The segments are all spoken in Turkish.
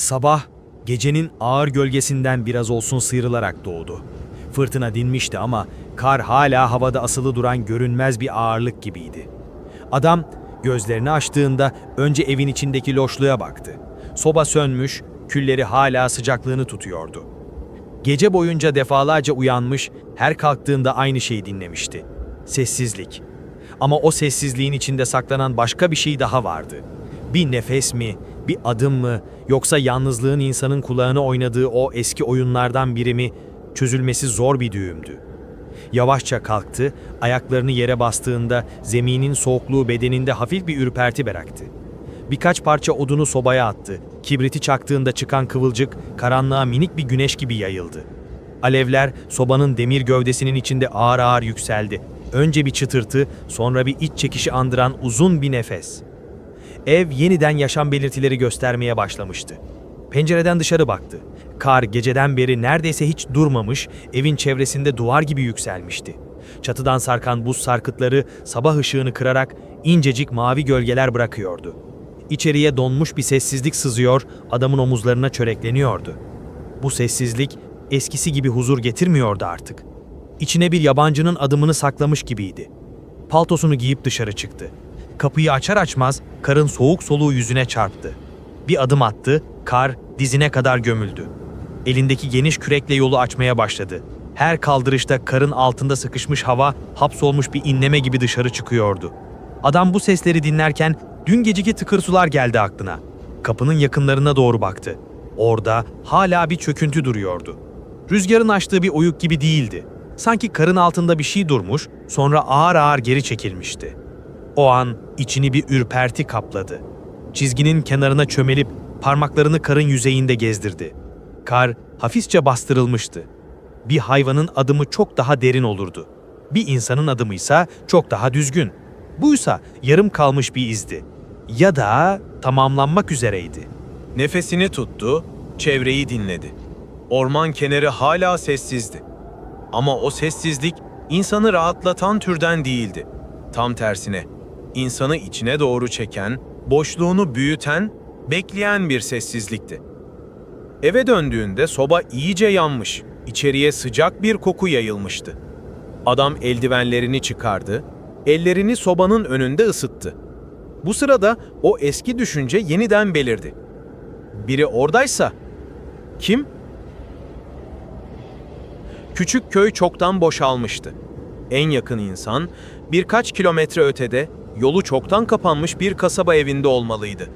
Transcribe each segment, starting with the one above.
Sabah, gecenin ağır gölgesinden biraz olsun sıyrılarak doğdu. Fırtına dinmişti ama kar hala havada asılı duran görünmez bir ağırlık gibiydi. Adam gözlerini açtığında önce evin içindeki loşluğa baktı. Soba sönmüş, külleri hala sıcaklığını tutuyordu. Gece boyunca defalarca uyanmış, her kalktığında aynı şeyi dinlemişti. Sessizlik. Ama o sessizliğin içinde saklanan başka bir şey daha vardı. Bir nefes mi, bir adım mı, yoksa yalnızlığın insanın kulağına oynadığı o eski oyunlardan biri mi, çözülmesi zor bir düğümdü. Yavaşça kalktı, ayaklarını yere bastığında zeminin soğukluğu bedeninde hafif bir ürperti bıraktı. Birkaç parça odunu sobaya attı. Kibriti çaktığında çıkan kıvılcık karanlığa minik bir güneş gibi yayıldı. Alevler sobanın demir gövdesinin içinde ağır ağır yükseldi. Önce bir çıtırtı, sonra bir iç çekişi andıran uzun bir nefes. Ev yeniden yaşam belirtileri göstermeye başlamıştı. Pencereden dışarı baktı. Kar geceden beri neredeyse hiç durmamış, evin çevresinde duvar gibi yükselmişti. Çatıdan sarkan buz sarkıtları sabah ışığını kırarak incecik mavi gölgeler bırakıyordu. İçeriye donmuş bir sessizlik sızıyor, adamın omuzlarına çörekleniyordu. Bu sessizlik eskisi gibi huzur getirmiyordu artık. İçine bir yabancının adımını saklamış gibiydi. Paltosunu giyip dışarı çıktı. Kapıyı açar açmaz karın soğuk soluğu yüzüne çarptı. Bir adım attı, kar dizine kadar gömüldü. Elindeki geniş kürekle yolu açmaya başladı. Her kaldırışta karın altında sıkışmış hava hapsolmuş bir inleme gibi dışarı çıkıyordu. Adam bu sesleri dinlerken dün geceki tıkırtılar geldi aklına. Kapının yakınlarına doğru baktı. Orada hala bir çöküntü duruyordu. Rüzgarın açtığı bir oyuk gibi değildi. Sanki karın altında bir şey durmuş, sonra ağır ağır geri çekilmişti. O an içini bir ürperti kapladı. Çizginin kenarına çömelip parmaklarını karın yüzeyinde gezdirdi. Kar hafifçe bastırılmıştı. Bir hayvanın adımı çok daha derin olurdu. Bir insanın adımıysa çok daha düzgün. Buysa yarım kalmış bir izdi. Ya da tamamlanmak üzereydi. Nefesini tuttu, çevreyi dinledi. Orman kenarı hala sessizdi. Ama o sessizlik insanı rahatlatan türden değildi. Tam tersine, insanı içine doğru çeken, boşluğunu büyüten, bekleyen bir sessizlikti. Eve döndüğünde soba iyice yanmış, içeriye sıcak bir koku yayılmıştı. Adam eldivenlerini çıkardı, ellerini sobanın önünde ısıttı. Bu sırada o eski düşünce yeniden belirdi. Biri oradaysa, kim? Küçük köy çoktan boşalmıştı. En yakın insan, birkaç kilometre ötede, yolu çoktan kapanmış bir kasaba evinde olmalıydı.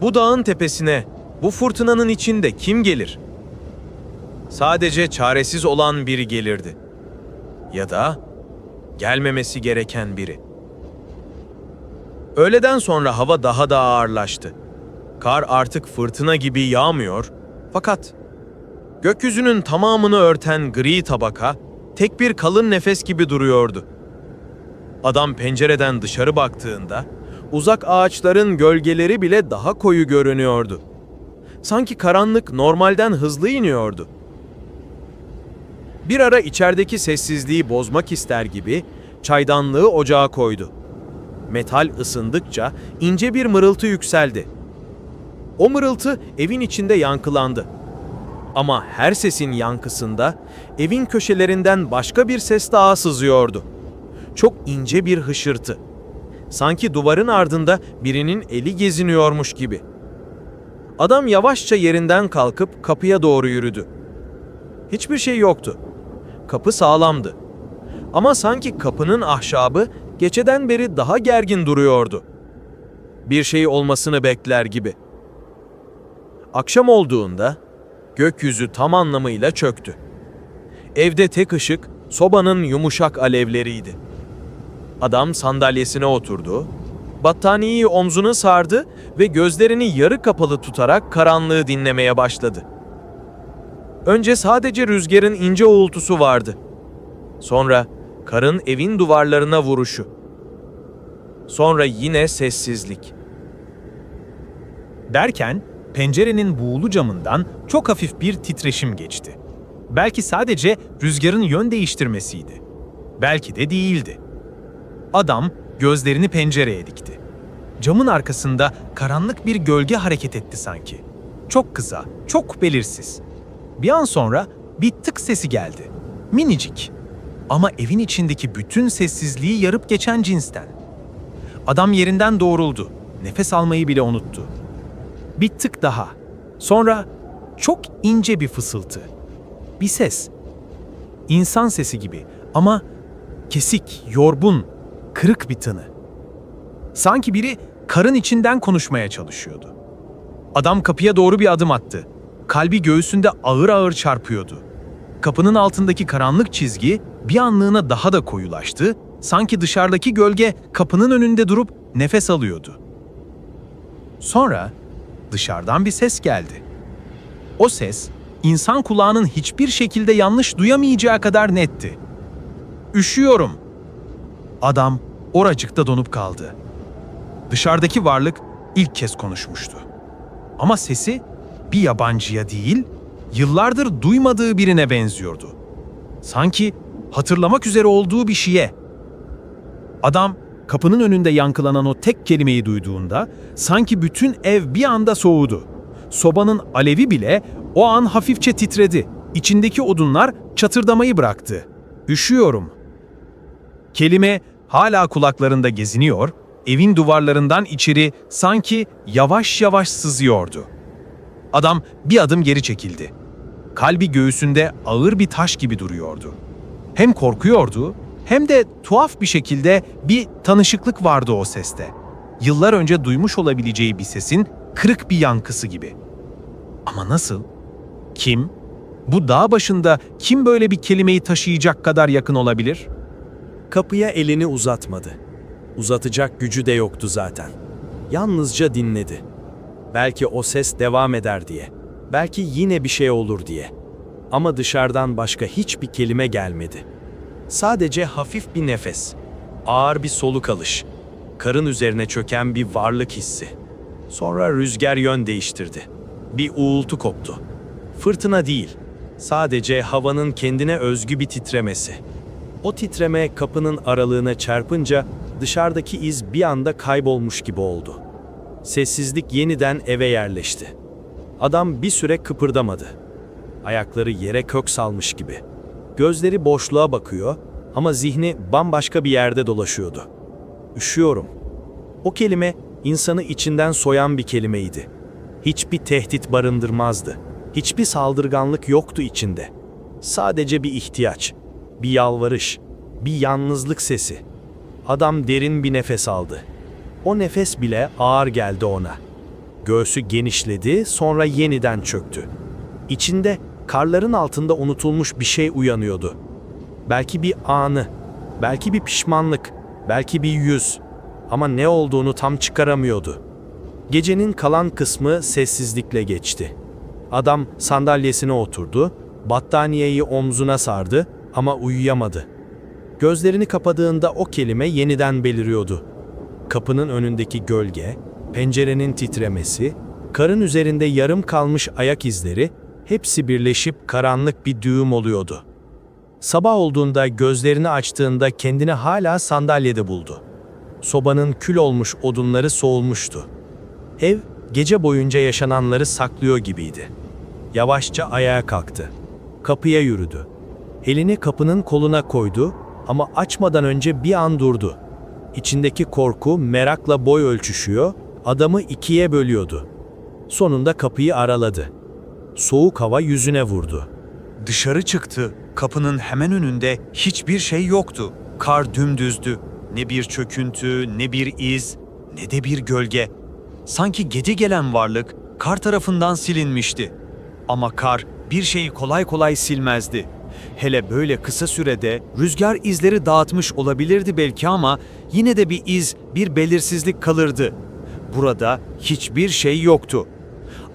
Bu dağın tepesine, bu fırtınanın içinde kim gelir? Sadece çaresiz olan biri gelirdi. Ya da gelmemesi gereken biri. Öğleden sonra hava daha da ağırlaştı. Kar artık fırtına gibi yağmıyor, fakat gökyüzünün tamamını örten gri tabaka tek bir kalın nefes gibi duruyordu. Adam pencereden dışarı baktığında uzak ağaçların gölgeleri bile daha koyu görünüyordu. Sanki karanlık normalden hızlı iniyordu. Bir ara içerideki sessizliği bozmak ister gibi çaydanlığı ocağa koydu. Metal ısındıkça ince bir mırıltı yükseldi. O mırıltı evin içinde yankılandı. Ama her sesin yankısında evin köşelerinden başka bir ses daha sızıyordu. Çok ince bir hışırtı. Sanki duvarın ardında birinin eli geziniyormuş gibi. Adam yavaşça yerinden kalkıp kapıya doğru yürüdü. Hiçbir şey yoktu. Kapı sağlamdı. Ama sanki kapının ahşabı geceden beri daha gergin duruyordu. Bir şey olmasını bekler gibi. Akşam olduğunda gökyüzü tam anlamıyla çöktü. Evde tek ışık sobanın yumuşak alevleriydi. Adam sandalyesine oturdu, battaniyeyi omzuna sardı ve gözlerini yarı kapalı tutarak karanlığı dinlemeye başladı. Önce sadece rüzgarın ince uğultusu vardı. Sonra karın evin duvarlarına vuruşu. Sonra yine sessizlik. Derken pencerenin buğulu camından çok hafif bir titreşim geçti. Belki sadece rüzgarın yön değiştirmesiydi. Belki de değildi. Adam gözlerini pencereye dikti. Camın arkasında karanlık bir gölge hareket etti sanki. Çok kısa, çok belirsiz. Bir an sonra bir tık sesi geldi. Minicik. Ama evin içindeki bütün sessizliği yarıp geçen cinsten. Adam yerinden doğruldu. Nefes almayı bile unuttu. Bir tık daha. Sonra çok ince bir fısıltı. Bir ses. İnsan sesi gibi ama kesik, yorgun, kırık bir tını. Sanki biri karın içinden konuşmaya çalışıyordu. Adam kapıya doğru bir adım attı. Kalbi göğsünde ağır ağır çarpıyordu. Kapının altındaki karanlık çizgi bir anlığına daha da koyulaştı. Sanki dışarıdaki gölge kapının önünde durup nefes alıyordu. Sonra dışarıdan bir ses geldi. O ses, insan kulağının hiçbir şekilde yanlış duyamayacağı kadar netti. "Üşüyorum." Adam oracıkta donup kaldı. Dışarıdaki varlık ilk kez konuşmuştu. Ama sesi bir yabancıya değil, yıllardır duymadığı birine benziyordu. Sanki hatırlamak üzere olduğu bir şeye. Adam kapının önünde yankılanan o tek kelimeyi duyduğunda sanki bütün ev bir anda soğudu. Sobanın alevi bile o an hafifçe titredi. İçindeki odunlar çatırdamayı bıraktı. "Üşüyorum." Kelime hala kulaklarında geziniyor, evin duvarlarından içeri sanki yavaş yavaş sızıyordu. Adam bir adım geri çekildi. Kalbi göğsünde ağır bir taş gibi duruyordu. Hem korkuyordu hem de tuhaf bir şekilde bir tanışıklık vardı o seste. Yıllar önce duymuş olabileceği bir sesin kırık bir yankısı gibi. Ama nasıl? Kim? Bu dağ başında kim böyle bir kelimeyi taşıyacak kadar yakın olabilir? Kapıya elini uzatmadı. Uzatacak gücü de yoktu zaten. Yalnızca dinledi. Belki o ses devam eder diye. Belki yine bir şey olur diye. Ama dışarıdan başka hiçbir kelime gelmedi. Sadece hafif bir nefes, ağır bir soluk alış, karın üzerine çöken bir varlık hissi. Sonra rüzgar yön değiştirdi. Bir uğultu koptu. Fırtına değil, sadece havanın kendine özgü bir titremesi. O titreme kapının aralığına çarpınca dışarıdaki iz bir anda kaybolmuş gibi oldu. Sessizlik yeniden eve yerleşti. Adam bir süre kıpırdamadı. Ayakları yere kök salmış gibi. Gözleri boşluğa bakıyor ama zihni bambaşka bir yerde dolaşıyordu. "Üşüyorum." O kelime insanı içinden soyan bir kelimeydi. Hiçbir tehdit barındırmazdı. Hiçbir saldırganlık yoktu içinde. Sadece bir ihtiyaç, bir yalvarış, bir yalnızlık sesi. Adam derin bir nefes aldı. O nefes bile ağır geldi ona. Göğsü genişledi, sonra yeniden çöktü. İçinde karların altında unutulmuş bir şey uyanıyordu. Belki bir anı, belki bir pişmanlık, belki bir yüz. Ama ne olduğunu tam çıkaramıyordu. Gecenin kalan kısmı sessizlikle geçti. Adam sandalyesine oturdu, battaniyeyi omzuna sardı ama uyuyamadı. Gözlerini kapadığında o kelime yeniden beliriyordu. Kapının önündeki gölge, pencerenin titremesi, karın üzerinde yarım kalmış ayak izleri, hepsi birleşip karanlık bir düğüm oluyordu. Sabah olduğunda gözlerini açtığında kendini hala sandalyede buldu. Sobanın kül olmuş odunları soğumuştu. Ev, gece boyunca yaşananları saklıyor gibiydi. Yavaşça ayağa kalktı. Kapıya yürüdü. Elini kapının koluna koydu ama açmadan önce bir an durdu. İçindeki korku merakla boy ölçüşüyor, adamı ikiye bölüyordu. Sonunda kapıyı araladı. Soğuk hava yüzüne vurdu. Dışarı çıktı. Kapının hemen önünde hiçbir şey yoktu. Kar dümdüzdü. Ne bir çöküntü, ne bir iz, ne de bir gölge. Sanki gece gelen varlık kar tarafından silinmişti. Ama kar bir şeyi kolay kolay silmezdi. Hele böyle kısa sürede rüzgar izleri dağıtmış olabilirdi belki ama yine de bir iz, bir belirsizlik kalırdı. Burada hiçbir şey yoktu.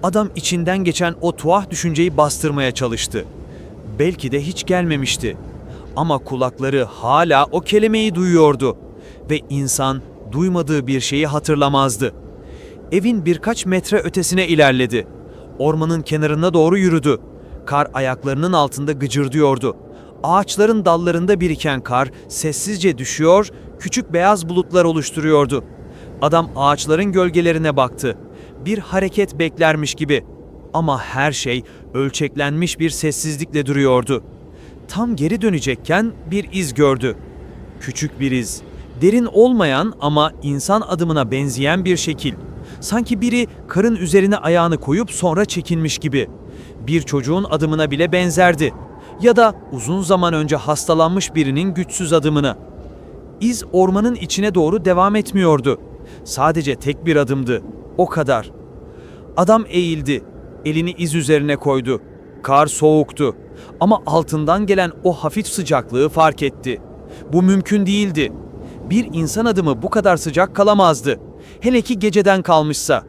Adam içinden geçen o tuhaf düşünceyi bastırmaya çalıştı. Belki de hiç gelmemişti. Ama kulakları hala o kelimeyi duyuyordu. Ve insan duymadığı bir şeyi hatırlamazdı. Evin birkaç metre ötesine ilerledi. Ormanın kenarına doğru yürüdü. Kar ayaklarının altında gıcırdıyordu. Ağaçların dallarında biriken kar sessizce düşüyor, küçük beyaz bulutlar oluşturuyordu. Adam ağaçların gölgelerine baktı. Bir hareket beklermiş gibi. Ama her şey ölçeklenmiş bir sessizlikle duruyordu. Tam geri dönecekken bir iz gördü. Küçük bir iz, derin olmayan ama insan adımına benzeyen bir şekil. Sanki biri karın üzerine ayağını koyup sonra çekilmiş gibi. Bir çocuğun adımına bile benzerdi. Ya da uzun zaman önce hastalanmış birinin güçsüz adımına. İz ormanın içine doğru devam etmiyordu. Sadece tek bir adımdı. O kadar. Adam eğildi. Elini iz üzerine koydu. Kar soğuktu. Ama altından gelen o hafif sıcaklığı fark etti. Bu mümkün değildi. Bir insan adımı bu kadar sıcak kalamazdı. Hele ki geceden kalmışsa.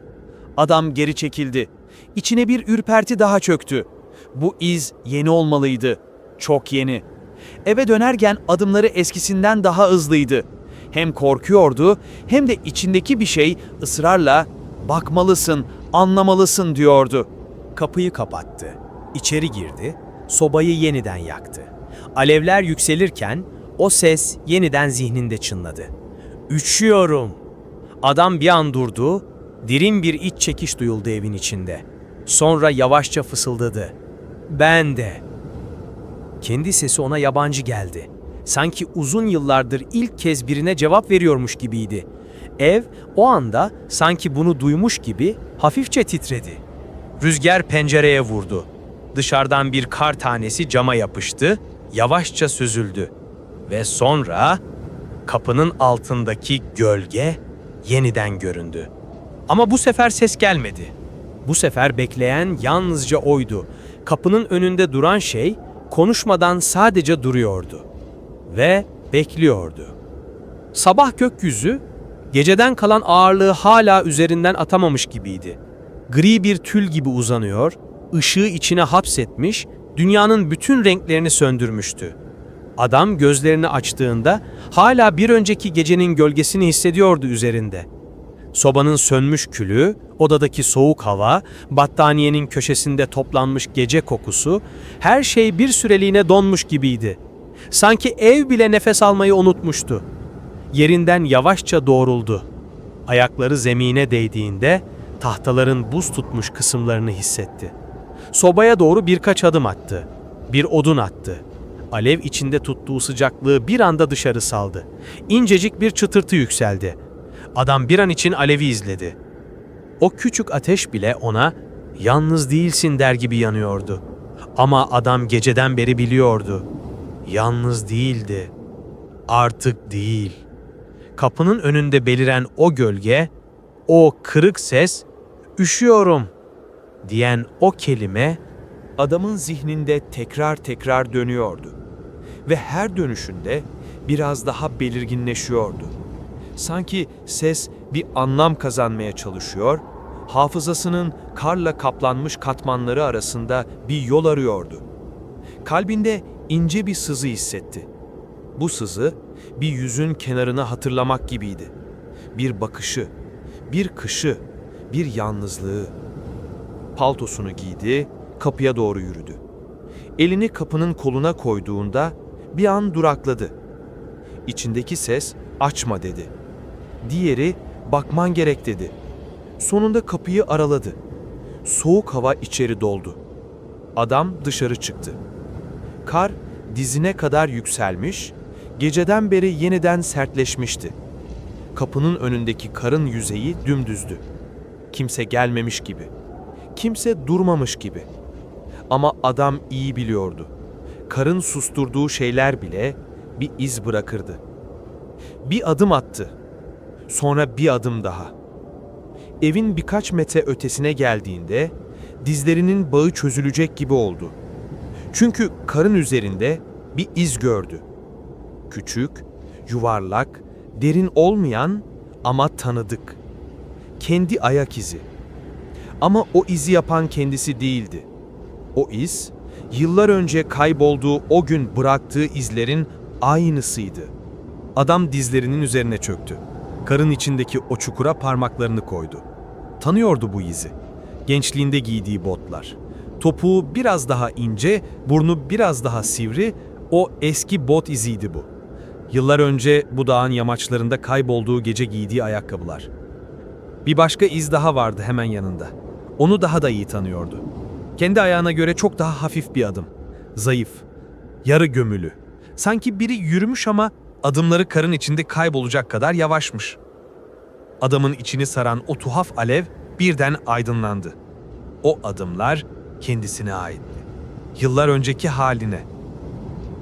Adam geri çekildi. İçine bir ürperti daha çöktü. Bu iz yeni olmalıydı. Çok yeni. Eve dönerken adımları eskisinden daha hızlıydı. Hem korkuyordu hem de içindeki bir şey ısrarla "Bakmalısın, anlamalısın." diyordu. Kapıyı kapattı. İçeri girdi. Sobayı yeniden yaktı. Alevler yükselirken o ses yeniden zihninde çınladı. Üşüyorum. Adam bir an durdu. Derin bir iç çekiş duyuldu evin içinde. Sonra yavaşça fısıldadı. Ben de. Kendi sesi ona yabancı geldi. Sanki uzun yıllardır ilk kez birine cevap veriyormuş gibiydi. Ev o anda sanki bunu duymuş gibi hafifçe titredi. Rüzgar pencereye vurdu. Dışarıdan bir kar tanesi cama yapıştı, yavaşça süzüldü. Ve sonra kapının altındaki gölge yeniden göründü. Ama bu sefer ses gelmedi. Bu sefer bekleyen yalnızca oydu. Kapının önünde duran şey konuşmadan sadece duruyordu. Ve bekliyordu. Sabah gökyüzü, geceden kalan ağırlığı hala üzerinden atamamış gibiydi. Gri bir tül gibi uzanıyor, ışığı içine hapsetmiş, dünyanın bütün renklerini söndürmüştü. Adam gözlerini açtığında hala bir önceki gecenin gölgesini hissediyordu üzerinde. Sobanın sönmüş külü, odadaki soğuk hava, battaniyenin köşesinde toplanmış gece kokusu, her şey bir süreliğine donmuş gibiydi. Sanki ev bile nefes almayı unutmuştu. Yerinden yavaşça doğruldu. Ayakları zemine değdiğinde tahtaların buz tutmuş kısımlarını hissetti. Sobaya doğru birkaç adım attı. Bir odun attı. Alev içinde tuttuğu sıcaklığı bir anda dışarı saldı. İncecik bir çıtırtı yükseldi. Adam bir an için alevi izledi. O küçük ateş bile ona "Yalnız değilsin" der gibi yanıyordu. Ama adam geceden beri biliyordu. Yalnız değildi. Artık değil. Kapının önünde beliren o gölge, o kırık ses, "Üşüyorum" diyen o kelime Adamın zihninde tekrar tekrar dönüyordu. Ve her dönüşünde biraz daha belirginleşiyordu. Sanki ses bir anlam kazanmaya çalışıyor, hafızasının karla kaplanmış katmanları arasında bir yol arıyordu. Kalbinde ince bir sızı hissetti. Bu sızı bir yüzün kenarını hatırlamak gibiydi. Bir bakışı, bir kışı, bir yalnızlığı. Paltosunu giydi, kapıya doğru yürüdü. Elini kapının koluna koyduğunda bir an durakladı. İçindeki ses "Açma" dedi. Diğeri "Bakman gerek" dedi. Sonunda kapıyı araladı. Soğuk hava içeri doldu. Adam dışarı çıktı. Kar dizine kadar yükselmiş, geceden beri yeniden sertleşmişti. Kapının önündeki karın yüzeyi dümdüzdü. Kimse gelmemiş gibi. Kimse durmamış gibi. Ama adam iyi biliyordu. Karın susturduğu şeyler bile bir iz bırakırdı. Bir adım attı. Sonra bir adım daha. Evin birkaç metre ötesine geldiğinde dizlerinin bağı çözülecek gibi oldu. Çünkü karın üzerinde bir iz gördü. Küçük, yuvarlak, derin olmayan ama tanıdık. Kendi ayak izi. Ama o izi yapan kendisi değildi. O iz, yıllar önce kaybolduğu o gün bıraktığı izlerin aynısıydı. Adam dizlerinin üzerine çöktü. Karın içindeki o çukura parmaklarını koydu. Tanıyordu bu izi. Gençliğinde giydiği botlar. Topuğu biraz daha ince, burnu biraz daha sivri, o eski bot iziydi bu. Yıllar önce bu dağın yamaçlarında kaybolduğu gece giydiği ayakkabılar. Bir başka iz daha vardı hemen yanında. Onu daha da iyi tanıyordu. Kendi ayağına göre çok daha hafif bir adım. Zayıf, yarı gömülü. Sanki biri yürümüş ama adımları karın içinde kaybolacak kadar yavaşmış. Adamın içini saran o tuhaf alev birden aydınlandı. O adımlar kendisine aitti. Yıllar önceki haline.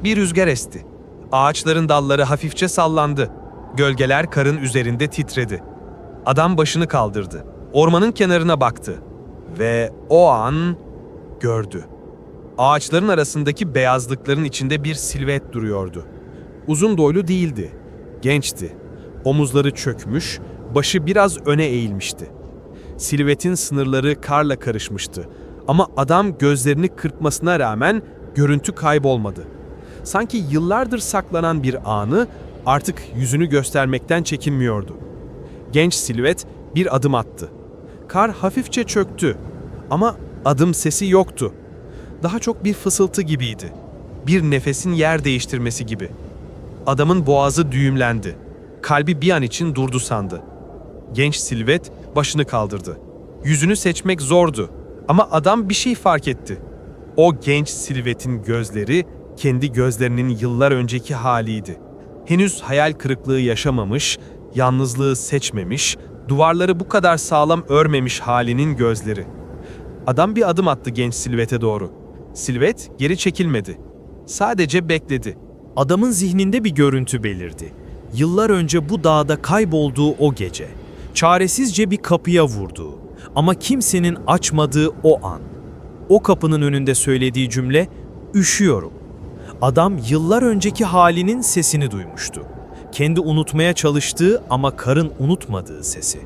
Bir rüzgar esti. Ağaçların dalları hafifçe sallandı. Gölgeler karın üzerinde titredi. Adam başını kaldırdı. Ormanın kenarına baktı. Ve o an gördü. Ağaçların arasındaki beyazlıkların içinde bir silüet duruyordu. Uzun boylu değildi, gençti. Omuzları çökmüş, başı biraz öne eğilmişti. Silüetin sınırları karla karışmıştı. Ama adam gözlerini kırpmasına rağmen görüntü kaybolmadı. Sanki yıllardır saklanan bir anı artık yüzünü göstermekten çekinmiyordu. Genç silüet bir adım attı. Kar hafifçe çöktü ama adım sesi yoktu. Daha çok bir fısıltı gibiydi. Bir nefesin yer değiştirmesi gibi. Adamın boğazı düğümlendi. Kalbi bir an için durdu sandı. Genç silüet başını kaldırdı. Yüzünü seçmek zordu ama adam bir şey fark etti. O genç silüetin gözleri kendi gözlerinin yıllar önceki haliydi. Henüz hayal kırıklığı yaşamamış, yalnızlığı seçmemiş, duvarları bu kadar sağlam örmemiş halinin gözleri. Adam bir adım attı genç silüete doğru. Silüet geri çekilmedi. Sadece bekledi. Adamın zihninde bir görüntü belirdi. Yıllar önce bu dağda kaybolduğu o gece. Çaresizce bir kapıya vurduğu ama kimsenin açmadığı o an. O kapının önünde söylediği cümle, "Üşüyorum." Adam yıllar önceki halinin sesini duymuştu. Kendi unutmaya çalıştığı ama karın unutmadığı sesi.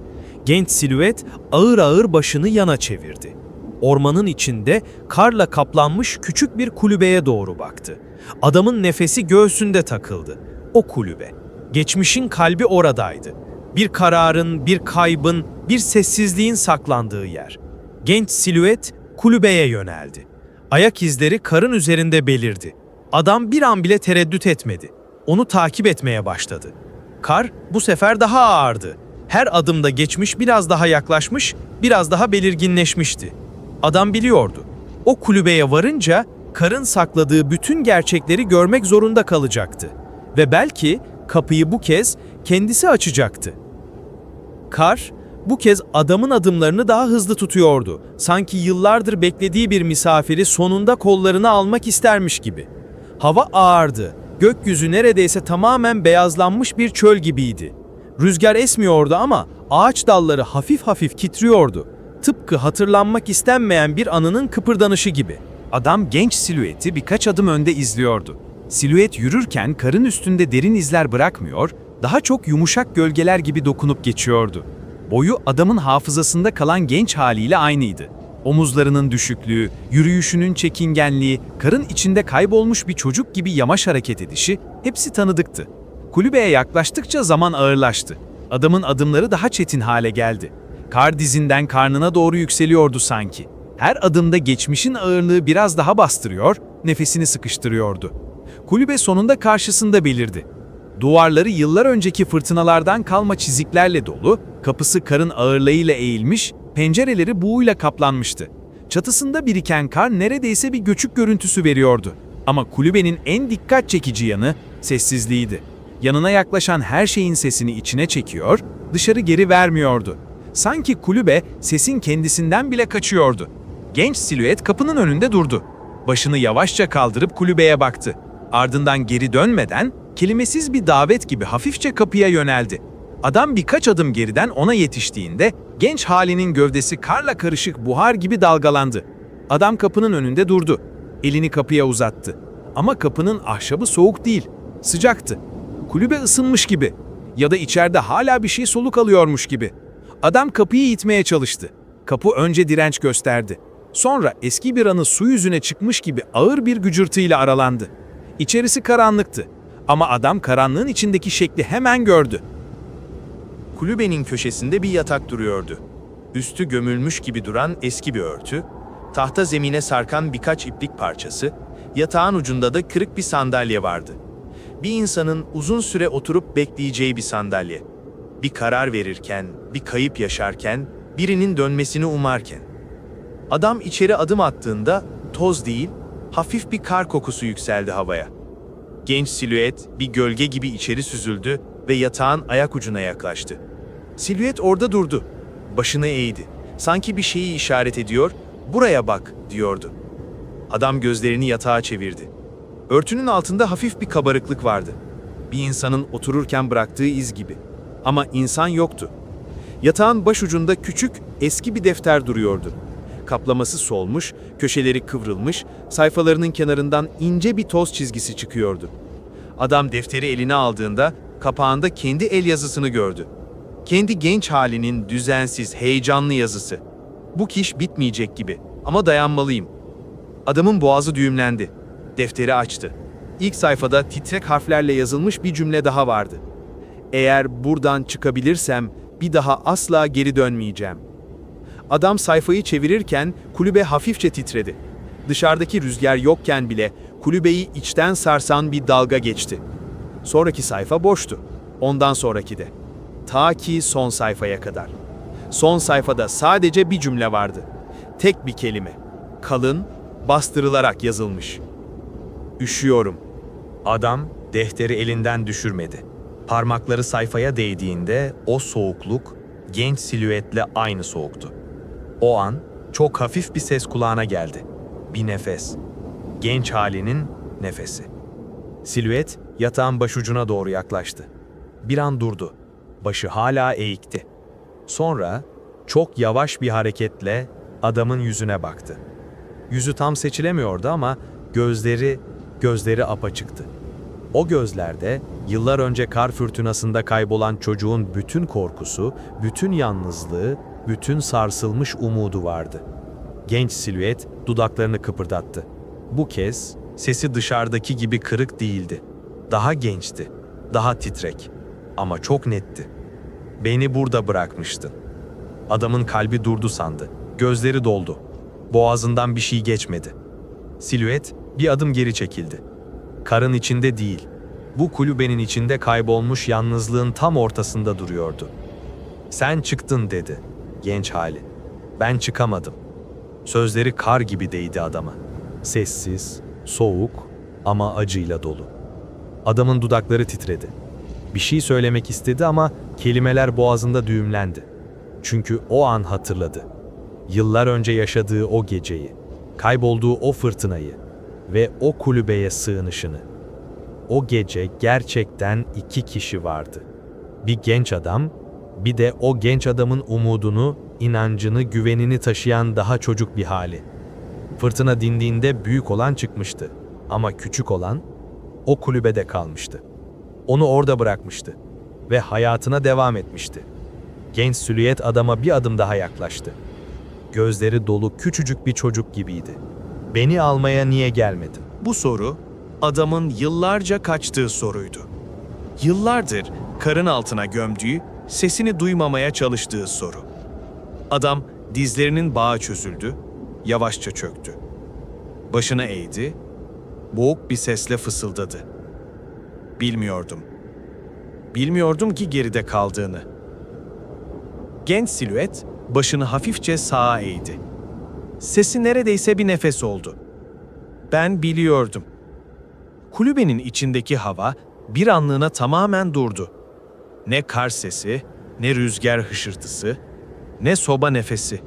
Genç silüet ağır ağır başını yana çevirdi. Ormanın içinde karla kaplanmış küçük bir kulübeye doğru baktı. Adamın nefesi göğsünde takıldı. O kulübe. Geçmişin kalbi oradaydı. Bir kararın, bir kaybın, bir sessizliğin saklandığı yer. Genç silüet kulübeye yöneldi. Ayak izleri karın üzerinde belirdi. Adam bir an bile tereddüt etmedi. Onu takip etmeye başladı. Kar bu sefer daha ağırdı. Her adımda geçmiş biraz daha yaklaşmış, biraz daha belirginleşmişti. Adam biliyordu. O kulübeye varınca karın sakladığı bütün gerçekleri görmek zorunda kalacaktı. Ve belki kapıyı bu kez kendisi açacaktı. Kar bu kez adamın adımlarını daha hızlı tutuyordu. Sanki yıllardır beklediği bir misafiri sonunda kollarına almak istermiş gibi. Hava ağırdı. Gökyüzü neredeyse tamamen beyazlanmış bir çöl gibiydi. Rüzgar esmiyordu ama ağaç dalları hafif hafif titriyordu. Tıpkı hatırlanmak istenmeyen bir anının kıpırdanışı gibi. Adam genç silüeti birkaç adım önde izliyordu. Silüet yürürken karın üstünde derin izler bırakmıyor, daha çok yumuşak gölgeler gibi dokunup geçiyordu. Boyu adamın hafızasında kalan genç haliyle aynıydı. Omuzlarının düşüklüğü, yürüyüşünün çekingenliği, karın içinde kaybolmuş bir çocuk gibi yavaş hareket edişi hepsi tanıdıktı. Kulübeye yaklaştıkça zaman ağırlaştı. Adamın adımları daha çetin hale geldi. Kar dizinden karnına doğru yükseliyordu sanki. Her adımda geçmişin ağırlığı biraz daha bastırıyor, nefesini sıkıştırıyordu. Kulübe sonunda karşısında belirdi. Duvarları yıllar önceki fırtınalardan kalma çiziklerle dolu, kapısı karın ağırlığıyla eğilmiş, pencereleri buğuyla kaplanmıştı. Çatısında biriken kar neredeyse bir göçük görüntüsü veriyordu. Ama kulübenin en dikkat çekici yanı sessizliğiydi. Yanına yaklaşan her şeyin sesini içine çekiyor, dışarı geri vermiyordu. Sanki kulübe sesin kendisinden bile kaçıyordu. Genç silüet kapının önünde durdu. Başını yavaşça kaldırıp kulübeye baktı. Ardından geri dönmeden, kelimesiz bir davet gibi hafifçe kapıya yöneldi. Adam birkaç adım geriden ona yetiştiğinde, genç halinin gövdesi karla karışık buhar gibi dalgalandı. Adam kapının önünde durdu. Elini kapıya uzattı. Ama kapının ahşabı soğuk değil, sıcaktı. Kulübe ısınmış gibi ya da içeride hala bir şey soluk alıyormuş gibi. Adam kapıyı itmeye çalıştı. Kapı önce direnç gösterdi. Sonra eski bir anı su yüzüne çıkmış gibi ağır bir gücürtüyle aralandı. İçerisi karanlıktı. Ama adam karanlığın içindeki şekli hemen gördü. Kulübenin köşesinde bir yatak duruyordu. Üstü gömülmüş gibi duran eski bir örtü, tahta zemine sarkan birkaç iplik parçası, yatağın ucunda da kırık bir sandalye vardı. Bir insanın uzun süre oturup bekleyeceği bir sandalye. Bir karar verirken, bir kayıp yaşarken, birinin dönmesini umarken. Adam içeri adım attığında toz değil, hafif bir kar kokusu yükseldi havaya. Genç silüet bir gölge gibi içeri süzüldü ve yatağın ayak ucuna yaklaştı. Silüet orada durdu. Başını eğdi. Sanki bir şeyi işaret ediyor, "Buraya bak," diyordu. Adam gözlerini yatağa çevirdi. Örtünün altında hafif bir kabarıklık vardı. Bir insanın otururken bıraktığı iz gibi. Ama insan yoktu. Yatağın başucunda küçük, eski bir defter duruyordu. Kaplaması solmuş, köşeleri kıvrılmış, sayfalarının kenarından ince bir toz çizgisi çıkıyordu. Adam defteri eline aldığında kapağında kendi el yazısını gördü. Kendi genç halinin düzensiz, heyecanlı yazısı. Bu iş bitmeyecek gibi ama dayanmalıyım. Adamın boğazı düğümlendi. Defteri açtı. İlk sayfada titrek harflerle yazılmış bir cümle daha vardı. "Eğer buradan çıkabilirsem bir daha asla geri dönmeyeceğim." Adam sayfayı çevirirken kulübe hafifçe titredi. Dışarıdaki rüzgar yokken bile kulübeyi içten sarsan bir dalga geçti. Sonraki sayfa boştu. Ondan sonraki de. Ta ki son sayfaya kadar. Son sayfada sadece bir cümle vardı. Tek bir kelime. Kalın, bastırılarak yazılmış. "Üşüyorum." Adam defteri elinden düşürmedi. Parmakları sayfaya değdiğinde o soğukluk genç silüetle aynı soğuktu. O an çok hafif bir ses kulağına geldi. Bir nefes. Genç halinin nefesi. Silüet yatağın başucuna doğru yaklaştı. Bir an durdu. Başı hala eğikti. Sonra çok yavaş bir hareketle adamın yüzüne baktı. Yüzü tam seçilemiyordu ama gözleri apaçıktı. O gözlerde yıllar önce kar fırtınasında kaybolan çocuğun bütün korkusu, bütün yalnızlığı, bütün sarsılmış umudu vardı. Genç silüet dudaklarını kıpırdattı. Bu kez sesi dışarıdaki gibi kırık değildi. Daha gençti, daha titrek ama çok netti. "Beni burada bırakmıştın." Adamın kalbi durdu sandı. Gözleri doldu. Boğazından bir şey geçmedi. Silüet bir adım geri çekildi. Karın içinde değil, bu kulübenin içinde kaybolmuş yalnızlığın tam ortasında duruyordu. "Sen çıktın," dedi genç hali. "Ben çıkamadım." Sözleri kar gibi değdi adama. Sessiz, soğuk ama acıyla dolu. Adamın dudakları titredi. Bir şey söylemek istedi ama kelimeler boğazında düğümlendi. Çünkü o an hatırladı. Yıllar önce yaşadığı o geceyi, kaybolduğu o fırtınayı ve o kulübeye sığınışını. O gece gerçekten iki kişi vardı. Bir genç adam, bir de o genç adamın umudunu, inancını, güvenini taşıyan daha çocuk bir hali. Fırtına dindiğinde büyük olan çıkmıştı ama küçük olan o kulübede kalmıştı. Onu orada bırakmıştı ve hayatına devam etmişti. Genç silüet adama bir adım daha yaklaştı. Gözleri dolu küçücük bir çocuk gibiydi. "Beni almaya niye gelmedin?" Bu soru adamın yıllarca kaçtığı soruydu. Yıllardır karın altına gömdüğü, sesini duymamaya çalıştığı soru. Adam dizlerinin bağı çözüldü, yavaşça çöktü. Başını eğdi, boğuk bir sesle fısıldadı. "Bilmiyordum. Bilmiyordum ki geride kaldığını." Genç silüet başını hafifçe sağa eğdi. Sesi neredeyse bir nefes oldu. "Ben biliyordum." Kulübenin içindeki hava bir anlığına tamamen durdu. Ne kar sesi, ne rüzgar hışırtısı, ne soba nefesi.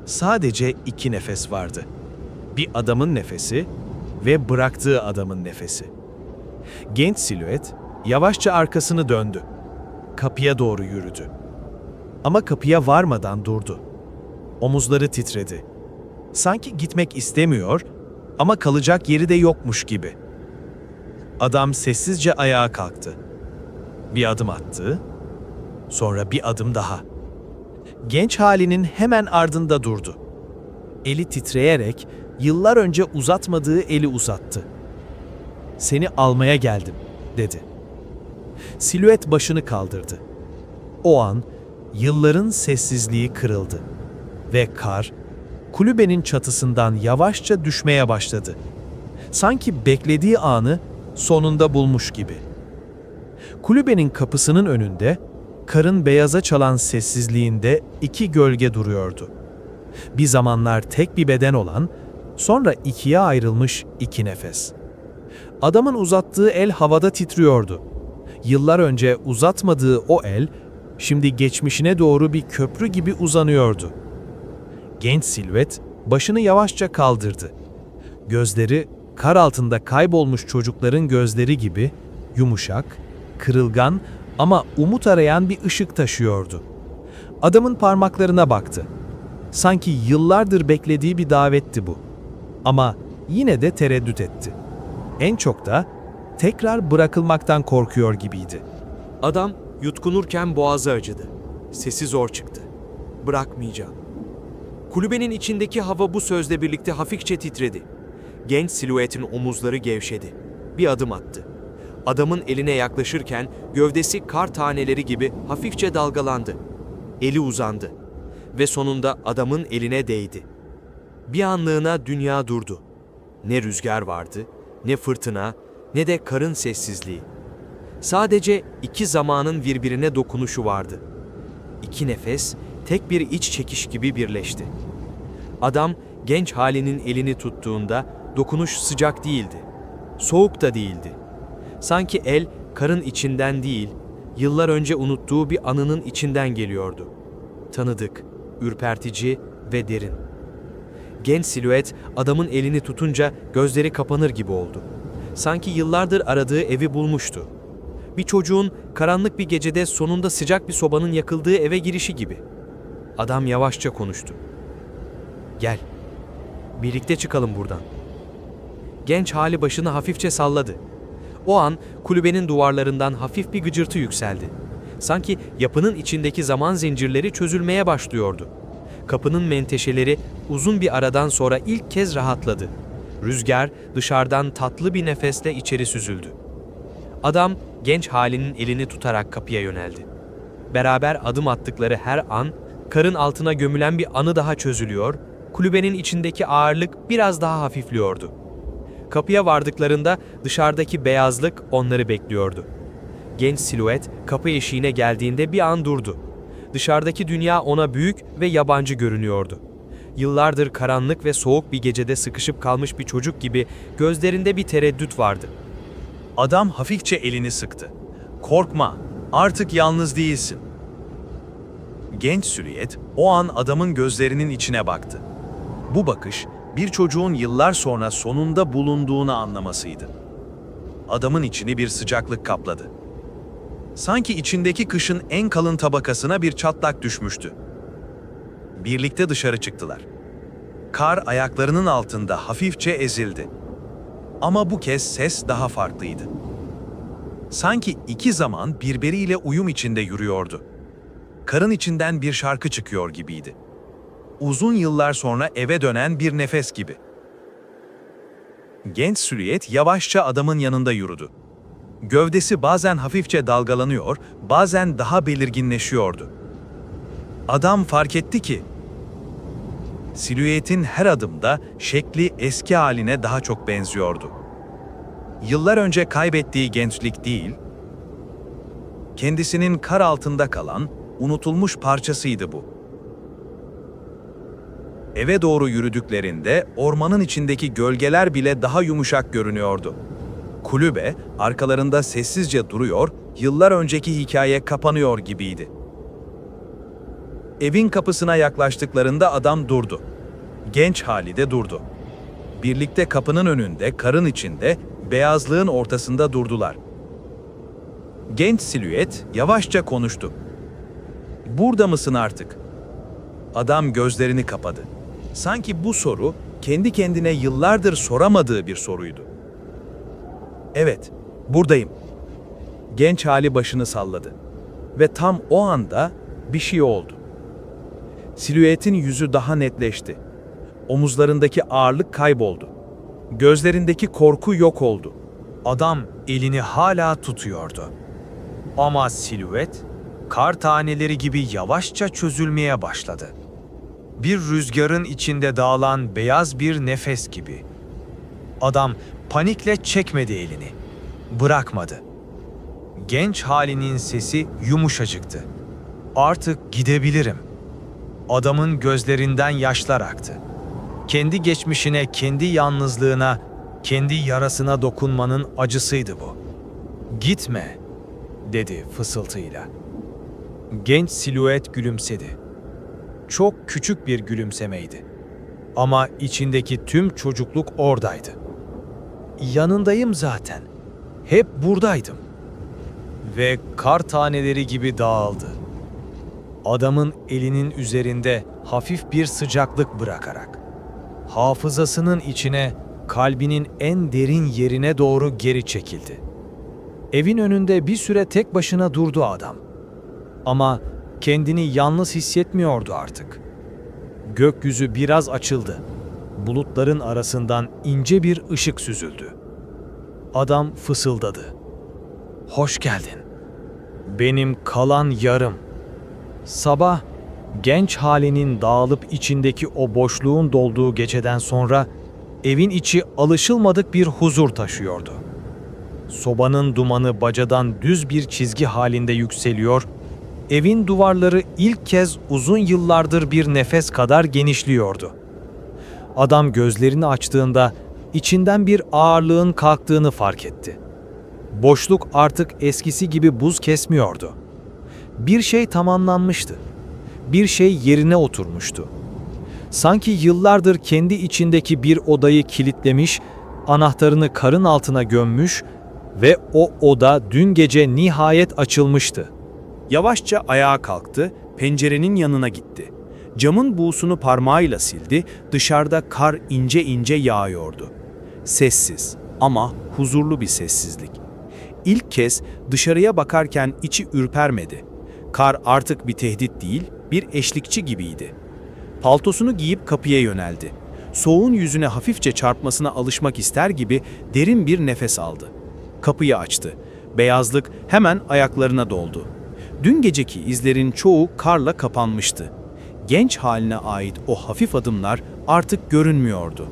Sadece iki nefes vardı. Bir adamın nefesi ve bıraktığı adamın nefesi. Genç silüet yavaşça arkasını döndü. Kapıya doğru yürüdü. Ama kapıya varmadan durdu. Omuzları titredi. Sanki gitmek istemiyor ama kalacak yeri de yokmuş gibi. Adam sessizce ayağa kalktı. Bir adım attı, sonra bir adım daha. Genç halinin hemen ardında durdu. Eli titreyerek yıllar önce uzatmadığı eli uzattı. "Seni almaya geldim," dedi. Silüet başını kaldırdı. O an yılların sessizliği kırıldı ve kar kulübenin çatısından yavaşça düşmeye başladı. Sanki beklediği anı sonunda bulmuş gibi. Kulübenin kapısının önünde, karın beyaza çalan sessizliğinde iki gölge duruyordu. Bir zamanlar tek bir beden olan, sonra ikiye ayrılmış iki nefes. Adamın uzattığı el havada titriyordu. Yıllar önce uzatmadığı o el, şimdi geçmişine doğru bir köprü gibi uzanıyordu. Genç silüet başını yavaşça kaldırdı. Gözleri kar altında kaybolmuş çocukların gözleri gibi yumuşak, kırılgan ama umut arayan bir ışık taşıyordu. Adamın parmaklarına baktı. Sanki yıllardır beklediği bir davetti bu. Ama yine de tereddüt etti. En çok da tekrar bırakılmaktan korkuyor gibiydi. Adam yutkunurken boğazı acıdı. Sesi zor çıktı. Bırakmayacağım. Kulübenin içindeki hava bu sözle birlikte hafifçe titredi. Genç silüetin omuzları gevşedi. Bir adım attı. Adamın eline yaklaşırken gövdesi kar taneleri gibi hafifçe dalgalandı. Eli uzandı ve sonunda adamın eline değdi. Bir anlığına dünya durdu. Ne rüzgar vardı, ne fırtına, ne de karın sessizliği. Sadece iki zamanın birbirine dokunuşu vardı. İki nefes, tek bir iç çekiş gibi birleşti. Adam, genç halinin elini tuttuğunda dokunuş sıcak değildi. Soğuk da değildi. Sanki el, karın içinden değil, yıllar önce unuttuğu bir anının içinden geliyordu. Tanıdık, ürpertici ve derin. Genç silüet, adamın elini tutunca gözleri kapanır gibi oldu. Sanki yıllardır aradığı evi bulmuştu. Bir çocuğun karanlık bir gecede sonunda sıcak bir sobanın yakıldığı eve girişi gibi. Adam yavaşça konuştu. "Gel, birlikte çıkalım buradan." Genç hali başını hafifçe salladı. O an kulübenin duvarlarından hafif bir gıcırtı yükseldi. Sanki yapının içindeki zaman zincirleri çözülmeye başlıyordu. Kapının menteşeleri uzun bir aradan sonra ilk kez rahatladı. Rüzgar dışarıdan tatlı bir nefesle içeri süzüldü. Adam genç halinin elini tutarak kapıya yöneldi. Beraber adım attıkları her an karın altına gömülen bir anı daha çözülüyor, kulübenin içindeki ağırlık biraz daha hafifliyordu. Kapıya vardıklarında dışarıdaki beyazlık onları bekliyordu. Genç silüet kapı eşiğine geldiğinde bir an durdu. Dışarıdaki dünya ona büyük ve yabancı görünüyordu. Yıllardır karanlık ve soğuk bir gecede sıkışıp kalmış bir çocuk gibi gözlerinde bir tereddüt vardı. Adam hafifçe elini sıktı. "Korkma, artık yalnız değilsin." Genç silüet o an adamın gözlerinin içine baktı. Bu bakış bir çocuğun yıllar sonra sonunda bulunduğunu anlamasıydı. Adamın içini bir sıcaklık kapladı. Sanki içindeki kışın en kalın tabakasına bir çatlak düşmüştü. Birlikte dışarı çıktılar. Kar ayaklarının altında hafifçe ezildi. Ama bu kez ses daha farklıydı. Sanki iki zaman birbiriyle uyum içinde yürüyordu. Karın içinden bir şarkı çıkıyor gibiydi. Uzun yıllar sonra eve dönen bir nefes gibi. Genç silüet yavaşça adamın yanında yürüdü. Gövdesi bazen hafifçe dalgalanıyor, bazen daha belirginleşiyordu. Adam fark etti ki, silüetin her adımda şekli eski haline daha çok benziyordu. Yıllar önce kaybettiği gençlik değil, kendisinin kar altında kalan, unutulmuş parçasıydı bu. Eve doğru yürüdüklerinde ormanın içindeki gölgeler bile daha yumuşak görünüyordu. Kulübe arkalarında sessizce duruyor, yıllar önceki hikaye kapanıyor gibiydi. Evin kapısına yaklaştıklarında adam durdu. Genç hali de durdu. Birlikte kapının önünde, karın içinde, beyazlığın ortasında durdular. Genç silüet yavaşça konuştu. "Burada mısın artık?" Adam gözlerini kapadı. Sanki bu soru kendi kendine yıllardır soramadığı bir soruydu. "Evet, buradayım." Genç hali başını salladı. Ve tam o anda bir şey oldu. Silüetin yüzü daha netleşti. Omuzlarındaki ağırlık kayboldu. Gözlerindeki korku yok oldu. Adam elini hala tutuyordu. Ama silüet, kar taneleri gibi yavaşça çözülmeye başladı. Bir rüzgarın içinde dağılan beyaz bir nefes gibi. Adam panikle çekmedi elini. Bırakmadı. Genç halinin sesi yumuşacıktı. "Artık gidebilirim." Adamın gözlerinden yaşlar aktı. Kendi geçmişine, kendi yalnızlığına, kendi yarasına dokunmanın acısıydı bu. "Gitme," dedi fısıltıyla. Genç silüet gülümsedi. Çok küçük bir gülümsemeydi. Ama içindeki tüm çocukluk oradaydı. "Yanındayım zaten. Hep buradaydım." Ve kar taneleri gibi dağıldı. Adamın elinin üzerinde hafif bir sıcaklık bırakarak, hafızasının içine, kalbinin en derin yerine doğru geri çekildi. Evin önünde bir süre tek başına durdu adam. Ama kendini yalnız hissetmiyordu artık. Gökyüzü biraz açıldı. Bulutların arasından ince bir ışık süzüldü. Adam fısıldadı. "Hoş geldin. Benim kalan yarım." Sabah, genç halinin dağılıp içindeki o boşluğun dolduğu geceden sonra evin içi alışılmadık bir huzur taşıyordu. Sobanın dumanı bacadan düz bir çizgi halinde yükseliyor, evin duvarları ilk kez uzun yıllardır bir nefes kadar genişliyordu. Adam gözlerini açtığında içinden bir ağırlığın kalktığını fark etti. Boşluk artık eskisi gibi buz kesmiyordu. Bir şey tamamlanmıştı. Bir şey yerine oturmuştu. Sanki yıllardır kendi içindeki bir odayı kilitlemiş, anahtarını karın altına gömmüş ve o oda dün gece nihayet açılmıştı. Yavaşça ayağa kalktı, pencerenin yanına gitti. Camın buğusunu parmağıyla sildi, dışarıda kar ince ince yağıyordu. Sessiz ama huzurlu bir sessizlik. İlk kez dışarıya bakarken içi ürpermedi. Kar artık bir tehdit değil, bir eşlikçi gibiydi. Paltosunu giyip kapıya yöneldi. Soğuğun yüzüne hafifçe çarpmasına alışmak ister gibi derin bir nefes aldı. Kapıyı açtı. Beyazlık hemen ayaklarına doldu. Dün geceki izlerin çoğu karla kapanmıştı. Genç haline ait o hafif adımlar artık görünmüyordu.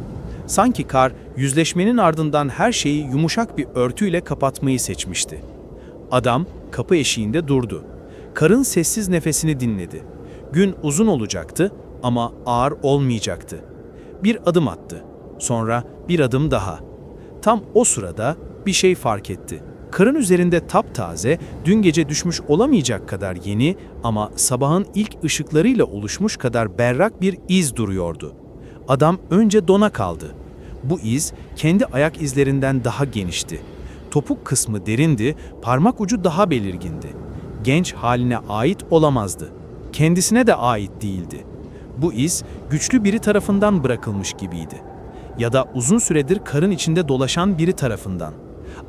Sanki kar, yüzleşmenin ardından her şeyi yumuşak bir örtüyle kapatmayı seçmişti. Adam kapı eşiğinde durdu. Karın sessiz nefesini dinledi. Gün uzun olacaktı ama ağır olmayacaktı. Bir adım attı. Sonra bir adım daha. Tam o sırada bir şey fark etti. Karın üzerinde taptaze, dün gece düşmüş olamayacak kadar yeni ama sabahın ilk ışıklarıyla oluşmuş kadar berrak bir iz duruyordu. Adam önce dona kaldı. Bu iz kendi ayak izlerinden daha genişti. Topuk kısmı derindi, parmak ucu daha belirgindi. Genç haline ait olamazdı. Kendisine de ait değildi. Bu iz güçlü biri tarafından bırakılmış gibiydi. Ya da uzun süredir karın içinde dolaşan biri tarafından.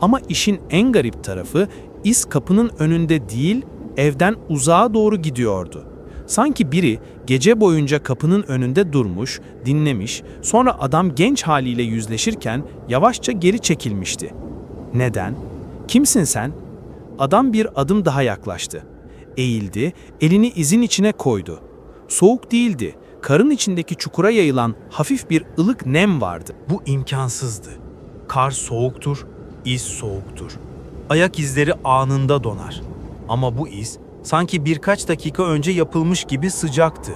Ama işin en garip tarafı iz kapının önünde değil, evden uzağa doğru gidiyordu. Sanki biri gece boyunca kapının önünde durmuş, dinlemiş, sonra adam genç haliyle yüzleşirken yavaşça geri çekilmişti. Neden? Kimsin sen? Adam bir adım daha yaklaştı. Eğildi, elini izin içine koydu. Soğuk değildi, karın içindeki çukura yayılan hafif bir ılık nem vardı. Bu imkansızdı. Kar soğuktur, iz soğuktur. Ayak izleri anında donar. Ama bu iz sanki birkaç dakika önce yapılmış gibi sıcaktı.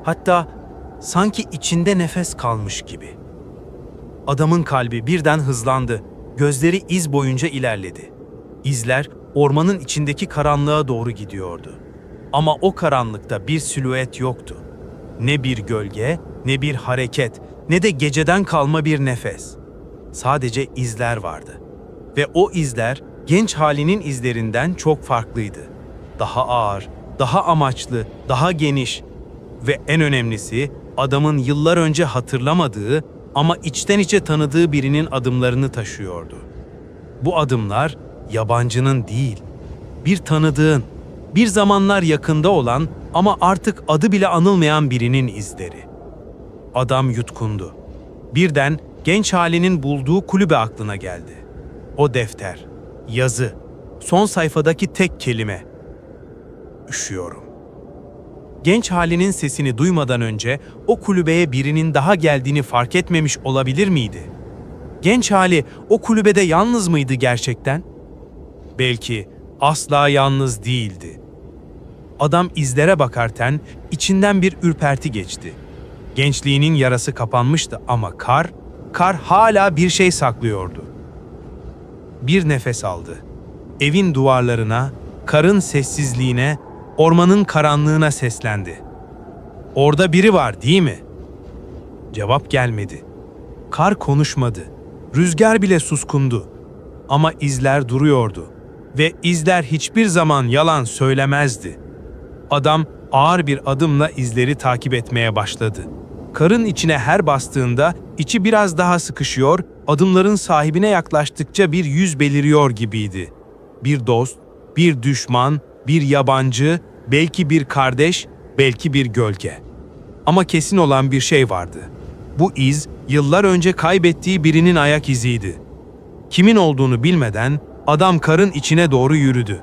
Hatta sanki içinde nefes kalmış gibi. Adamın kalbi birden hızlandı. Gözleri iz boyunca ilerledi. İzler ormanın içindeki karanlığa doğru gidiyordu. Ama o karanlıkta bir silüet yoktu. Ne bir gölge, ne bir hareket, ne de geceden kalma bir nefes. Sadece izler vardı. Ve o izler genç halinin izlerinden çok farklıydı. Daha ağır, daha amaçlı, daha geniş ve en önemlisi adamın yıllar önce hatırlamadığı ama içten içe tanıdığı birinin adımlarını taşıyordu. Bu adımlar yabancının değil, bir tanıdığın, bir zamanlar yakında olan ama artık adı bile anılmayan birinin izleri. Adam yutkundu. Birden genç halinin bulduğu kulübe aklına geldi. O defter, yazı, son sayfadaki tek kelime. Üşüyorum. Genç halinin sesini duymadan önce o kulübeye birinin daha geldiğini fark etmemiş olabilir miydi? Genç hali o kulübede yalnız mıydı gerçekten? Belki asla yalnız değildi. Adam izlere bakarken içinden bir ürperti geçti. Gençliğinin yarası kapanmıştı ama kar hala bir şey saklıyordu. Bir nefes aldı. Evin duvarlarına, karın sessizliğine, ormanın karanlığına seslendi. "Orada biri var, değil mi?" Cevap gelmedi. Kar konuşmadı. Rüzgar bile suskundu. Ama izler duruyordu. Ve izler hiçbir zaman yalan söylemezdi. Adam ağır bir adımla izleri takip etmeye başladı. Karın içine her bastığında içi biraz daha sıkışıyor, adımların sahibine yaklaştıkça bir yüz beliriyor gibiydi. Bir dost, bir düşman, bir yabancı, belki bir kardeş, belki bir gölge. Ama kesin olan bir şey vardı. Bu iz, yıllar önce kaybettiği birinin ayak iziydi. Kimin olduğunu bilmeden adam karın içine doğru yürüdü.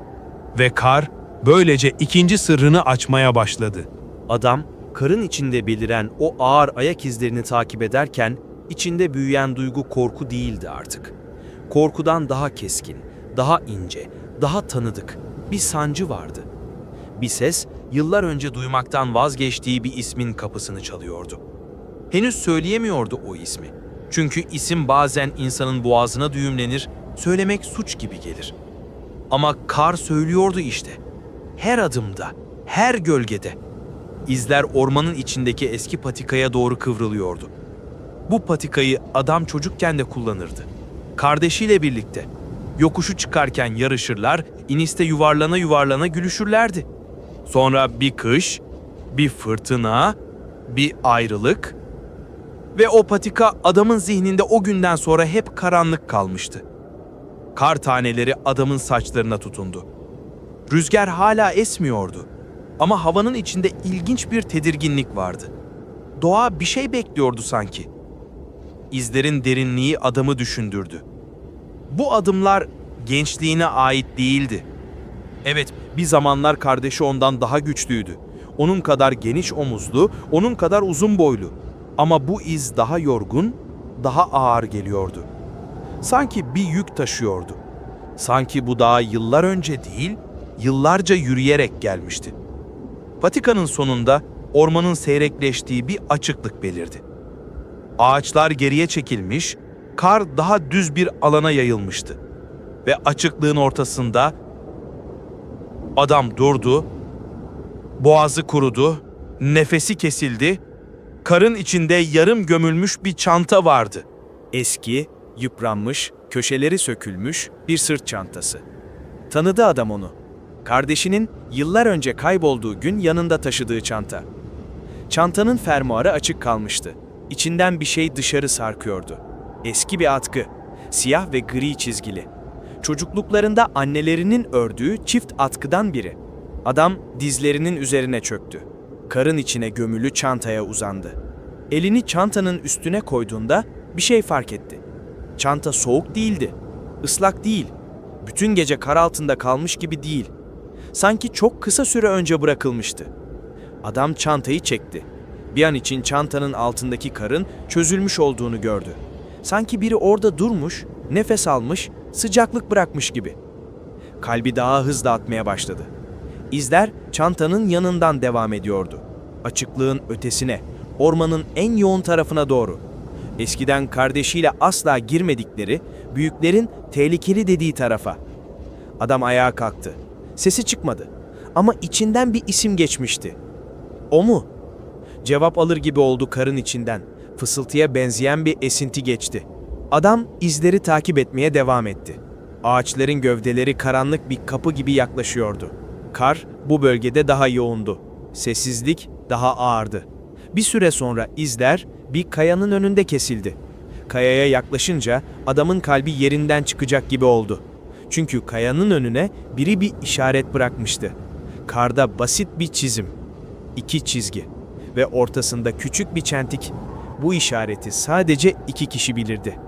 Ve kar, böylece ikinci sırrını açmaya başladı. Adam, karın içinde beliren o ağır ayak izlerini takip ederken, içinde büyüyen duygu korku değildi artık. Korkudan daha keskin, daha ince, daha tanıdık bir sancı vardı. Bir ses, yıllar önce duymaktan vazgeçtiği bir ismin kapısını çalıyordu. Henüz söyleyemiyordu o ismi. Çünkü isim bazen insanın boğazına düğümlenir, söylemek suç gibi gelir. Ama kar söylüyordu işte. Her adımda, her gölgede. İzler ormanın içindeki eski patikaya doğru kıvrılıyordu. Bu patikayı adam çocukken de kullanırdı. Kardeşiyle birlikte. Yokuşu çıkarken yarışırlar, iniste yuvarlana yuvarlana gülüşürlerdi. Sonra bir kış, bir fırtına, bir ayrılık ve o patika adamın zihninde o günden sonra hep karanlık kalmıştı. Kar taneleri adamın saçlarına tutundu. Rüzgar hala esmiyordu ama havanın içinde ilginç bir tedirginlik vardı. Doğa bir şey bekliyordu sanki. İzlerin derinliği adamı düşündürdü. Bu adımlar gençliğine ait değildi. Evet, bir zamanlar kardeşi ondan daha güçlüydü. Onun kadar geniş omuzlu, onun kadar uzun boylu. Ama bu iz daha yorgun, daha ağır geliyordu. Sanki bir yük taşıyordu. Sanki bu dağa yıllar önce değil, yıllarca yürüyerek gelmişti. Patikanın sonunda ormanın seyrekleştiği bir açıklık belirdi. Ağaçlar geriye çekilmiş, kar daha düz bir alana yayılmıştı. Ve açıklığın ortasında adam durdu, boğazı kurudu, nefesi kesildi, karın içinde yarım gömülmüş bir çanta vardı. Eski, yıpranmış, köşeleri sökülmüş bir sırt çantası. Tanıdı adam onu. Kardeşinin yıllar önce kaybolduğu gün yanında taşıdığı çanta. Çantanın fermuarı açık kalmıştı. İçinden bir şey dışarı sarkıyordu. Eski bir atkı, siyah ve gri çizgili. Çocukluklarında annelerinin ördüğü çift atkıdan biri. Adam dizlerinin üzerine çöktü. Karın içine gömülü çantaya uzandı. Elini çantanın üstüne koyduğunda bir şey fark etti. Çanta soğuk değildi, ıslak değil, bütün gece kar altında kalmış gibi değil. Sanki çok kısa süre önce bırakılmıştı. Adam çantayı çekti. Bir an için çantanın altındaki karın çözülmüş olduğunu gördü. Sanki biri orada durmuş, nefes almış, sıcaklık bırakmış gibi. Kalbi daha hızlı atmaya başladı. İzler çantanın yanından devam ediyordu. Açıklığın ötesine, ormanın en yoğun tarafına doğru. Eskiden kardeşiyle asla girmedikleri, büyüklerin tehlikeli dediği tarafa. Adam ayağa kalktı. Sesi çıkmadı ama içinden bir isim geçmişti. O mu? Cevap alır gibi oldu karın içinden. Fısıltıya benzeyen bir esinti geçti. Adam izleri takip etmeye devam etti. Ağaçların gövdeleri karanlık bir kapı gibi yaklaşıyordu. Kar bu bölgede daha yoğundu. Sessizlik daha ağırdı. Bir süre sonra izler bir kayanın önünde kesildi. Kayaya yaklaşınca adamın kalbi yerinden çıkacak gibi oldu. Çünkü kayanın önüne biri bir işaret bırakmıştı. Karda basit bir çizim. 2 çizgi ve ortasında küçük bir çentik. Bu işareti sadece 2 kişi bilirdi.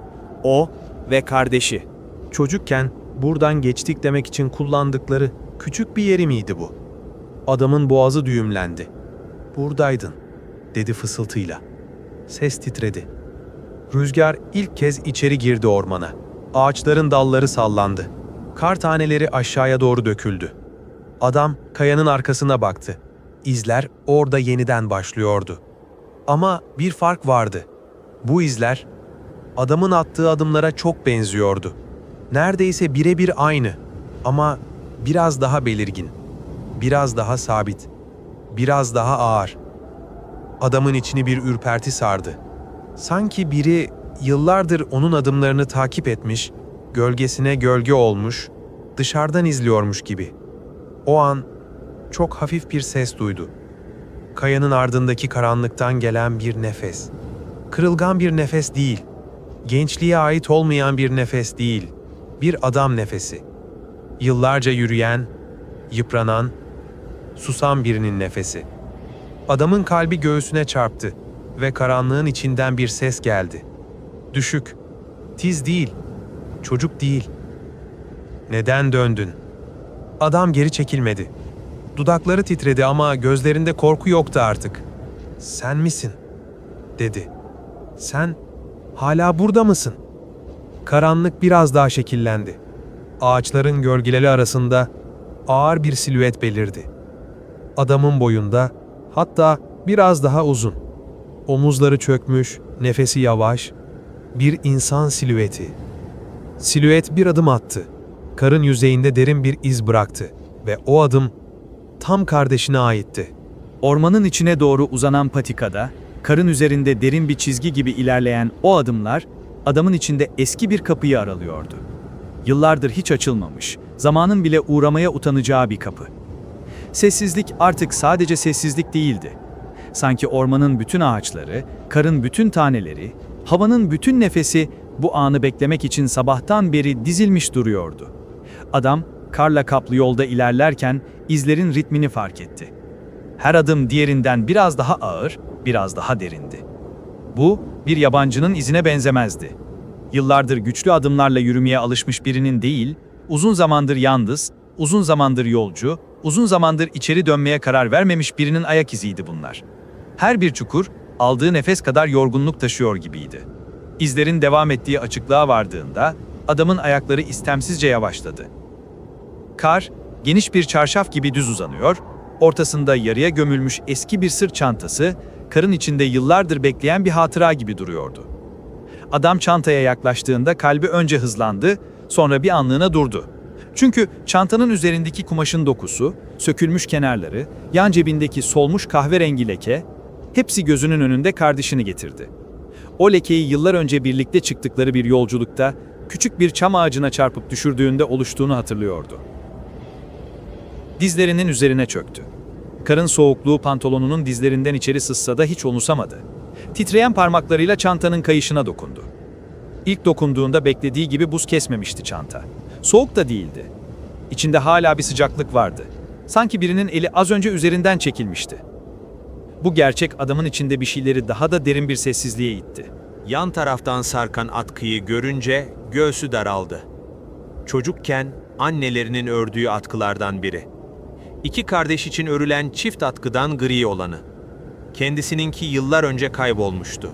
O ve kardeşi. Çocukken buradan geçtik demek için kullandıkları küçük bir yeri miydi bu? Adamın boğazı düğümlendi. "Buradaydın," dedi fısıltıyla. Ses titredi. Rüzgar ilk kez içeri girdi ormana. Ağaçların dalları sallandı. Kar taneleri aşağıya doğru döküldü. Adam kayanın arkasına baktı. İzler orada yeniden başlıyordu. Ama bir fark vardı. Bu izler adamın attığı adımlara çok benziyordu. Neredeyse birebir aynı ama biraz daha belirgin, biraz daha sabit, biraz daha ağır. Adamın içini bir ürperti sardı. Sanki biri yıllardır onun adımlarını takip etmiş, gölgesine gölge olmuş, dışarıdan izliyormuş gibi. O an çok hafif bir ses duydu. Kayanın ardındaki karanlıktan gelen bir nefes. Kırılgan bir nefes değil. Gençliğe ait olmayan bir nefes değil. Bir adam nefesi. Yıllarca yürüyen, yıpranan, susan birinin nefesi. Adamın kalbi göğsüne çarptı ve karanlığın içinden bir ses geldi. Düşük, tiz değil, çocuk değil. Neden döndün? Adam geri çekilmedi. Dudakları titredi ama gözlerinde korku yoktu artık. Sen misin? Dedi. Sen hala burada mısın? Karanlık biraz daha şekillendi. Ağaçların gölgeleri arasında ağır bir silüet belirdi. Adamın boyunda, hatta biraz daha uzun. Omuzları çökmüş, nefesi yavaş, bir insan silüeti. Silüet bir adım attı. Karın yüzeyinde derin bir iz bıraktı ve o adım tam kardeşine aitti. Ormanın içine doğru uzanan patikada, karın üzerinde derin bir çizgi gibi ilerleyen o adımlar, adamın içinde eski bir kapıyı aralıyordu. Yıllardır hiç açılmamış, zamanın bile uğramaya utanacağı bir kapı. Sessizlik artık sadece sessizlik değildi. Sanki ormanın bütün ağaçları, karın bütün taneleri, havanın bütün nefesi bu anı beklemek için sabahtan beri dizilmiş duruyordu. Adam, karla kaplı yolda ilerlerken izlerin ritmini fark etti. Her adım diğerinden biraz daha ağır, biraz daha derindi. Bu, bir yabancının izine benzemezdi. Yıllardır güçlü adımlarla yürümeye alışmış birinin değil, uzun zamandır yalnız, uzun zamandır yolcu, uzun zamandır içeri dönmeye karar vermemiş birinin ayak iziydi bunlar. Her bir çukur, aldığı nefes kadar yorgunluk taşıyor gibiydi. İzlerin devam ettiği açıklığa vardığında, adamın ayakları istemsizce yavaşladı. Kar, geniş bir çarşaf gibi düz uzanıyor, ortasında yarıya gömülmüş eski bir sırt çantası, karın içinde yıllardır bekleyen bir hatıra gibi duruyordu. Adam çantaya yaklaştığında kalbi önce hızlandı, sonra bir anlığına durdu. Çünkü çantanın üzerindeki kumaşın dokusu, sökülmüş kenarları, yan cebindeki solmuş kahverengi leke, hepsi gözünün önünde kardeşini getirdi. O lekeyi yıllar önce birlikte çıktıkları bir yolculukta, küçük bir çam ağacına çarpıp düşürdüğünde oluştuğunu hatırlıyordu. Dizlerinin üzerine çöktü. Karın soğukluğu pantolonunun dizlerinden içeri sızsa da hiç umursamadı. Titreyen parmaklarıyla çantanın kayışına dokundu. İlk dokunduğunda beklediği gibi buz kesmemişti çanta. Soğuk da değildi. İçinde hala bir sıcaklık vardı. Sanki birinin eli az önce üzerinden çekilmişti. Bu gerçek adamın içinde bir şeyleri daha da derin bir sessizliğe itti. Yan taraftan sarkan atkıyı görünce göğsü daraldı. Çocukken annelerinin ördüğü atkılardan biri. İki kardeş için örülen çift atkıdan gri olanı. Kendisininki yıllar önce kaybolmuştu.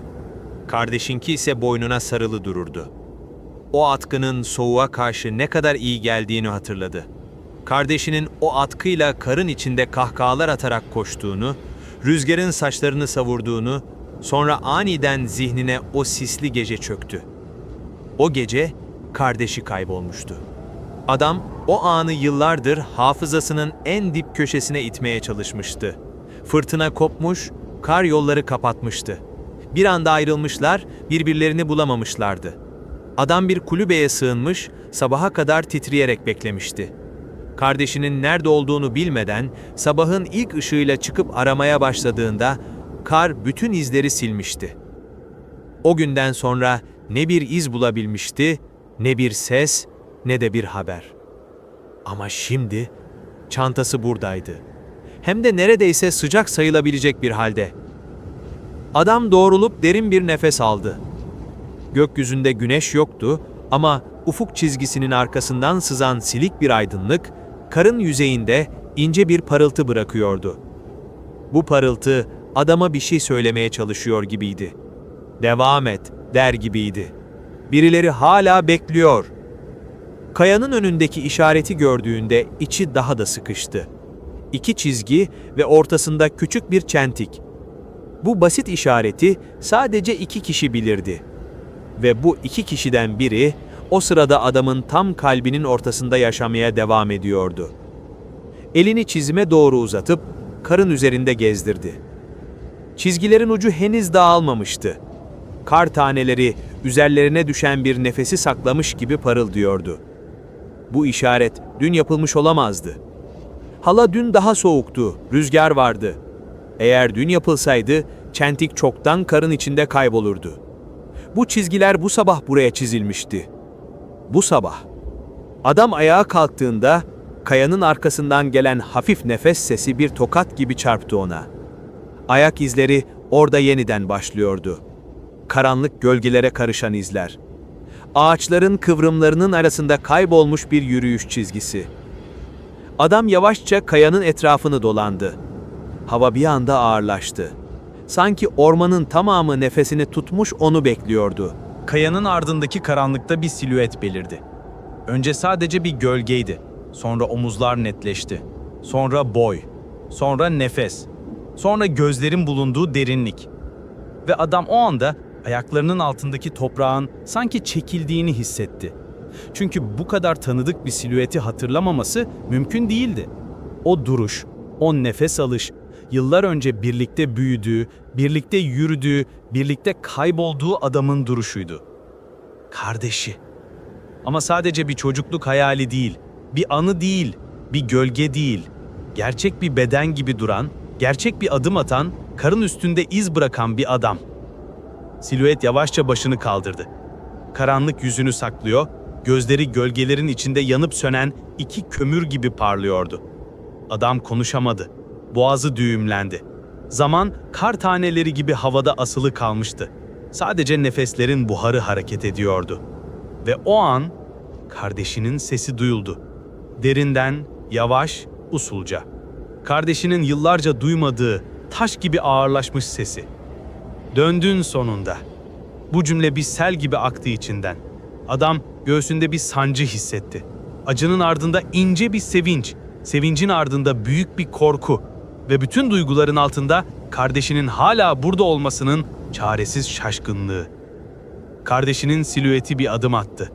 Kardeşinki ise boynuna sarılı dururdu. O atkının soğuğa karşı ne kadar iyi geldiğini hatırladı. Kardeşinin o atkıyla karın içinde kahkahalar atarak koştuğunu, rüzgarın saçlarını savurduğunu, sonra aniden zihnine o sisli gece çöktü. O gece kardeşi kaybolmuştu. Adam o anı yıllardır hafızasının en dip köşesine itmeye çalışmıştı. Fırtına kopmuş, kar yolları kapatmıştı. Bir anda ayrılmışlar, birbirlerini bulamamışlardı. Adam bir kulübeye sığınmış, sabaha kadar titreyerek beklemişti. Kardeşinin nerede olduğunu bilmeden sabahın ilk ışığıyla çıkıp aramaya başladığında kar bütün izleri silmişti. O günden sonra ne bir iz bulabilmişti, ne bir ses, ne de bir haber. Ama şimdi çantası buradaydı. Hem de neredeyse sıcak sayılabilecek bir halde. Adam doğrulup derin bir nefes aldı. Gökyüzünde güneş yoktu ama ufuk çizgisinin arkasından sızan silik bir aydınlık, karın yüzeyinde ince bir parıltı bırakıyordu. Bu parıltı adama bir şey söylemeye çalışıyor gibiydi. "Devam et," der gibiydi. Birileri hala bekliyor. Kayanın önündeki işareti gördüğünde içi daha da sıkıştı. İki çizgi ve ortasında küçük bir çentik. Bu basit işareti sadece iki kişi bilirdi. Ve bu iki kişiden biri o sırada adamın tam kalbinin ortasında yaşamaya devam ediyordu. Elini çizime doğru uzatıp karın üzerinde gezdirdi. Çizgilerin ucu henüz dağılmamıştı. Kar taneleri üzerlerine düşen bir nefesi saklamış gibi parıldıyordu. Bu işaret dün yapılmış olamazdı. Hava dün daha soğuktu, rüzgar vardı. Eğer dün yapılsaydı, çentik çoktan karın içinde kaybolurdu. Bu çizgiler bu sabah buraya çizilmişti. Bu sabah. Adam ayağa kalktığında, kayanın arkasından gelen hafif nefes sesi bir tokat gibi çarptı ona. Ayak izleri orada yeniden başlıyordu. Karanlık gölgelere karışan izler. Ağaçların kıvrımlarının arasında kaybolmuş bir yürüyüş çizgisi. Adam yavaşça kayanın etrafını dolandı. Hava bir anda ağırlaştı. Sanki ormanın tamamı nefesini tutmuş onu bekliyordu. Kayanın ardındaki karanlıkta bir silüet belirdi. Önce sadece bir gölgeydi. Sonra omuzlar netleşti. Sonra boy. Sonra nefes. Sonra gözlerin bulunduğu derinlik. Ve adam o anda ayaklarının altındaki toprağın sanki çekildiğini hissetti. Çünkü bu kadar tanıdık bir silüeti hatırlamaması mümkün değildi. O duruş, o nefes alış, yıllar önce birlikte büyüdüğü, birlikte yürüdüğü, birlikte kaybolduğu adamın duruşuydu. Kardeşi. Ama sadece bir çocukluk hayali değil, bir anı değil, bir gölge değil. Gerçek bir beden gibi duran, gerçek bir adım atan, karın üstünde iz bırakan bir adam. Silüet yavaşça başını kaldırdı. Karanlık yüzünü saklıyor, gözleri gölgelerin içinde yanıp sönen iki kömür gibi parlıyordu. Adam konuşamadı. Boğazı düğümlendi. Zaman kar taneleri gibi havada asılı kalmıştı. Sadece nefeslerin buharı hareket ediyordu. Ve o an kardeşinin sesi duyuldu. Derinden, yavaş, usulca. Kardeşinin yıllarca duymadığı, taş gibi ağırlaşmış sesi. "Döndün sonunda." Bu cümle bir sel gibi aktı içinden. Adam göğsünde bir sancı hissetti. Acının ardında ince bir sevinç, sevincin ardında büyük bir korku ve bütün duyguların altında kardeşinin hala burada olmasının çaresiz şaşkınlığı. Kardeşinin silüeti bir adım attı.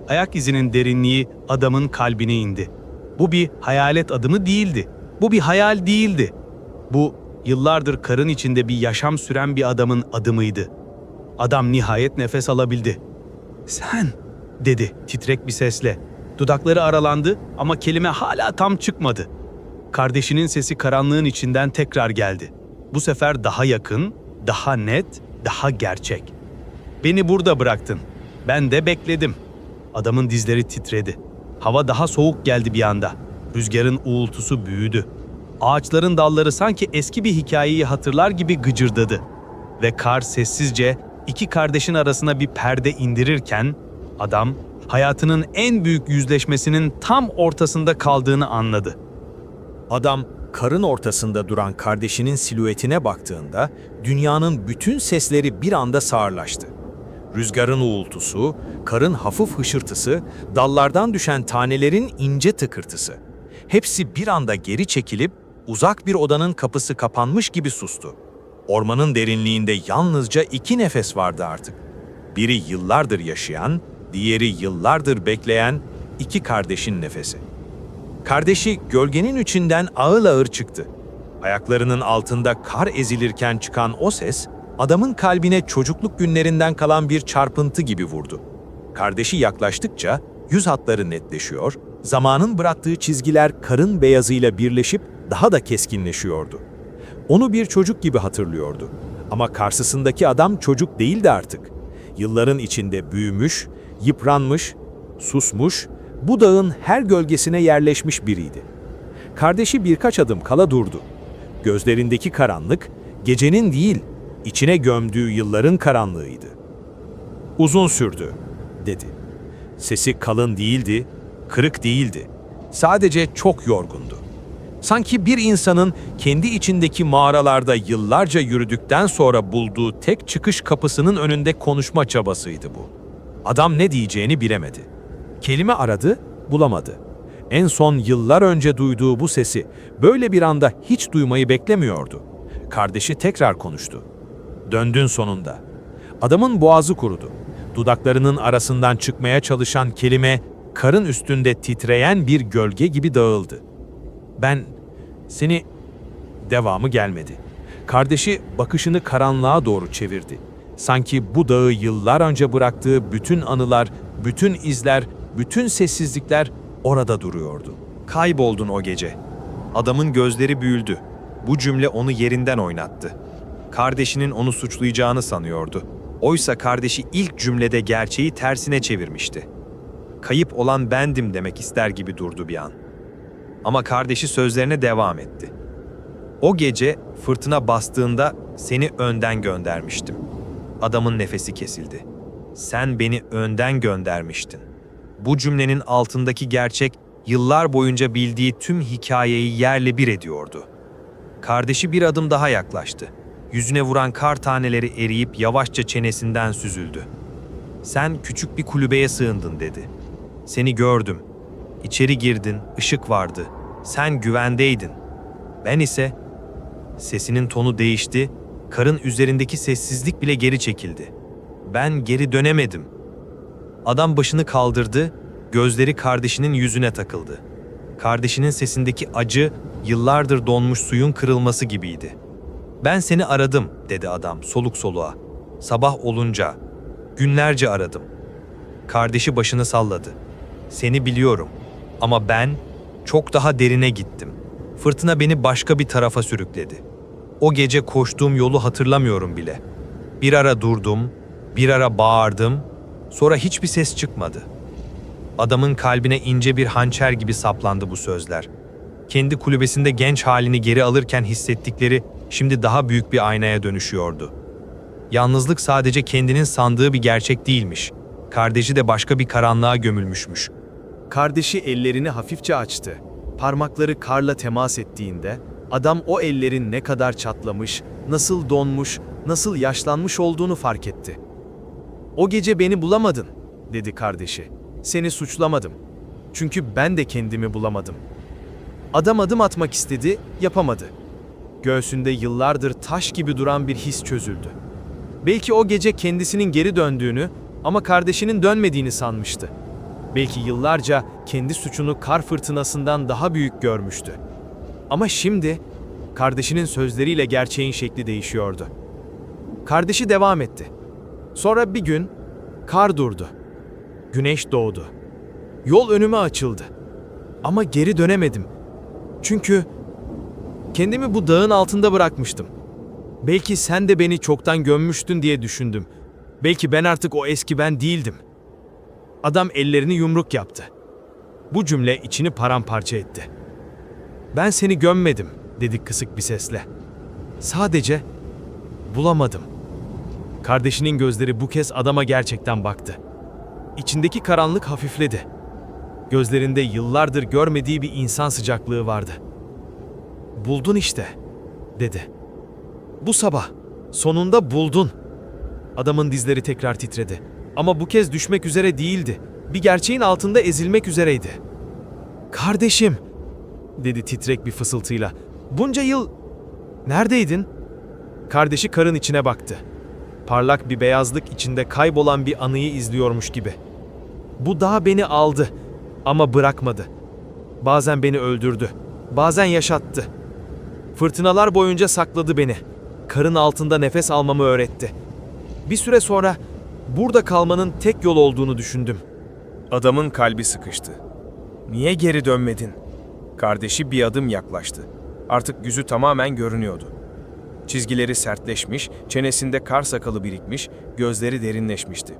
Ayak izinin derinliği adamın kalbine indi. Bu bir hayalet adımı değildi. Bu bir hayal değildi. Bu yıllardır karın içinde bir yaşam süren bir adamın adımıydı. Adam nihayet nefes alabildi. "Sen," dedi titrek bir sesle. Dudakları aralandı ama kelime hala tam çıkmadı. Kardeşinin sesi karanlığın içinden tekrar geldi. Bu sefer daha yakın, daha net, daha gerçek. "Beni burada bıraktın. Ben de bekledim." Adamın dizleri titredi. Hava daha soğuk geldi bir anda. Rüzgarın uğultusu büyüdü. Ağaçların dalları sanki eski bir hikayeyi hatırlar gibi gıcırdadı. Ve kar sessizce iki kardeşin arasına bir perde indirirken adam hayatının en büyük yüzleşmesinin tam ortasında kaldığını anladı. Adam karın ortasında duran kardeşinin silüetine baktığında dünyanın bütün sesleri bir anda sağırlaştı. Rüzgarın uğultusu, karın hafif hışırtısı, dallardan düşen tanelerin ince tıkırtısı. Hepsi bir anda geri çekilip uzak bir odanın kapısı kapanmış gibi sustu. Ormanın derinliğinde yalnızca iki nefes vardı artık. Biri yıllardır yaşayan, diğeri yıllardır bekleyen iki kardeşin nefesi. Kardeşi gölgenin içinden ağır ağır çıktı. Ayaklarının altında kar ezilirken çıkan o ses, adamın kalbine çocukluk günlerinden kalan bir çarpıntı gibi vurdu. Kardeşi yaklaştıkça yüz hatları netleşiyor, zamanın bıraktığı çizgiler karın beyazıyla birleşip daha da keskinleşiyordu. Onu bir çocuk gibi hatırlıyordu. Ama karşısındaki adam çocuk değildi artık. Yılların içinde büyümüş, yıpranmış, susmuş, bu dağın her gölgesine yerleşmiş biriydi. Kardeşi birkaç adım kala durdu. Gözlerindeki karanlık, gecenin değil, içine gömdüğü yılların karanlığıydı. "Uzun sürdü," dedi. Sesi kalın değildi, kırık değildi. Sadece çok yorgundu. Sanki bir insanın kendi içindeki mağaralarda yıllarca yürüdükten sonra bulduğu tek çıkış kapısının önünde konuşma çabasıydı bu. Adam ne diyeceğini bilemedi. Kelime aradı, bulamadı. En son yıllar önce duyduğu bu sesi böyle bir anda hiç duymayı beklemiyordu. Kardeşi tekrar konuştu. "Döndün sonunda." Adamın boğazı kurudu. Dudaklarının arasından çıkmaya çalışan kelime karın üstünde titreyen bir gölge gibi dağıldı. "Ben seni..." Devamı gelmedi. Kardeşi bakışını karanlığa doğru çevirdi. Sanki bu dağı yıllar önce bıraktığı bütün anılar, bütün izler, bütün sessizlikler orada duruyordu. Kayboldun o gece. Adamın gözleri büyüldü. Bu cümle onu yerinden oynattı. Kardeşinin onu suçlayacağını sanıyordu. Oysa kardeşi ilk cümlede gerçeği tersine çevirmişti. Kayıp olan bendim demek ister gibi durdu bir an. Ama kardeşi sözlerine devam etti. O gece fırtına bastığında seni önden göndermiştim. Adamın nefesi kesildi. Sen beni önden göndermiştin. Bu cümlenin altındaki gerçek yıllar boyunca bildiği tüm hikayeyi yerle bir ediyordu. Kardeşi bir adım daha yaklaştı. Yüzüne vuran kar taneleri eriyip yavaşça çenesinden süzüldü. "Sen küçük bir kulübeye sığındın," dedi. "Seni gördüm. İçeri girdin, ışık vardı. Sen güvendeydin. Ben ise..." Sesinin tonu değişti, karın üzerindeki sessizlik bile geri çekildi. "Ben geri dönemedim." Adam başını kaldırdı, gözleri kardeşinin yüzüne takıldı. Kardeşinin sesindeki acı, yıllardır donmuş suyun kırılması gibiydi. "Ben seni aradım," dedi adam soluk soluğa. "Sabah olunca, günlerce aradım." Kardeşi başını salladı. "Seni biliyorum ama ben çok daha derine gittim. Fırtına beni başka bir tarafa sürükledi. O gece koştuğum yolu hatırlamıyorum bile. Bir ara durdum, bir ara bağırdım, sonra hiçbir ses çıkmadı." Adamın kalbine ince bir hançer gibi saplandı bu sözler. Kendi kulübesinde genç halini geri alırken hissettikleri şimdi daha büyük bir aynaya dönüşüyordu. Yalnızlık sadece kendinin sandığı bir gerçek değilmiş. Kardeşi de başka bir karanlığa gömülmüşmüş. Kardeşi ellerini hafifçe açtı. Parmakları karla temas ettiğinde adam o ellerin ne kadar çatlamış, nasıl donmuş, nasıl yaşlanmış olduğunu fark etti. "O gece beni bulamadın," dedi kardeşi. "Seni suçlamadım. Çünkü ben de kendimi bulamadım." Adam adım atmak istedi, yapamadı. Göğsünde yıllardır taş gibi duran bir his çözüldü. Belki o gece kendisinin geri döndüğünü ama kardeşinin dönmediğini sanmıştı. Belki yıllarca kendi suçunu kar fırtınasından daha büyük görmüştü. Ama şimdi kardeşinin sözleriyle gerçeğin şekli değişiyordu. Kardeşi devam etti. Sonra bir gün kar durdu. Güneş doğdu. Yol önüme açıldı. Ama geri dönemedim. Çünkü kendimi bu dağın altında bırakmıştım. Belki sen de beni çoktan gömmüştün diye düşündüm. Belki ben artık o eski ben değildim. Adam ellerini yumruk yaptı. Bu cümle içini paramparça etti. "Ben seni gömmedim," dedi kısık bir sesle. "Sadece bulamadım." Kardeşinin gözleri bu kez adama gerçekten baktı. İçindeki karanlık hafifledi. Gözlerinde yıllardır görmediği bir insan sıcaklığı vardı. "Buldun işte," dedi. "Bu sabah, sonunda buldun." Adamın dizleri tekrar titredi. Ama bu kez düşmek üzere değildi. Bir gerçeğin altında ezilmek üzereydi. "Kardeşim," dedi titrek bir fısıltıyla. "Bunca yıl neredeydin?" Kardeşi karın içine baktı. Parlak bir beyazlık içinde kaybolan bir anıyı izliyormuş gibi. "Bu dağ beni aldı ama bırakmadı. Bazen beni öldürdü, bazen yaşattı. Fırtınalar boyunca sakladı beni. Karın altında nefes almamı öğretti. Bir süre sonra burada kalmanın tek yol olduğunu düşündüm." Adamın kalbi sıkıştı. "Niye geri dönmedin?" Kardeşi bir adım yaklaştı. Artık yüzü tamamen görünüyordu. Çizgileri sertleşmiş, çenesinde kar sakalı birikmiş, gözleri derinleşmişti.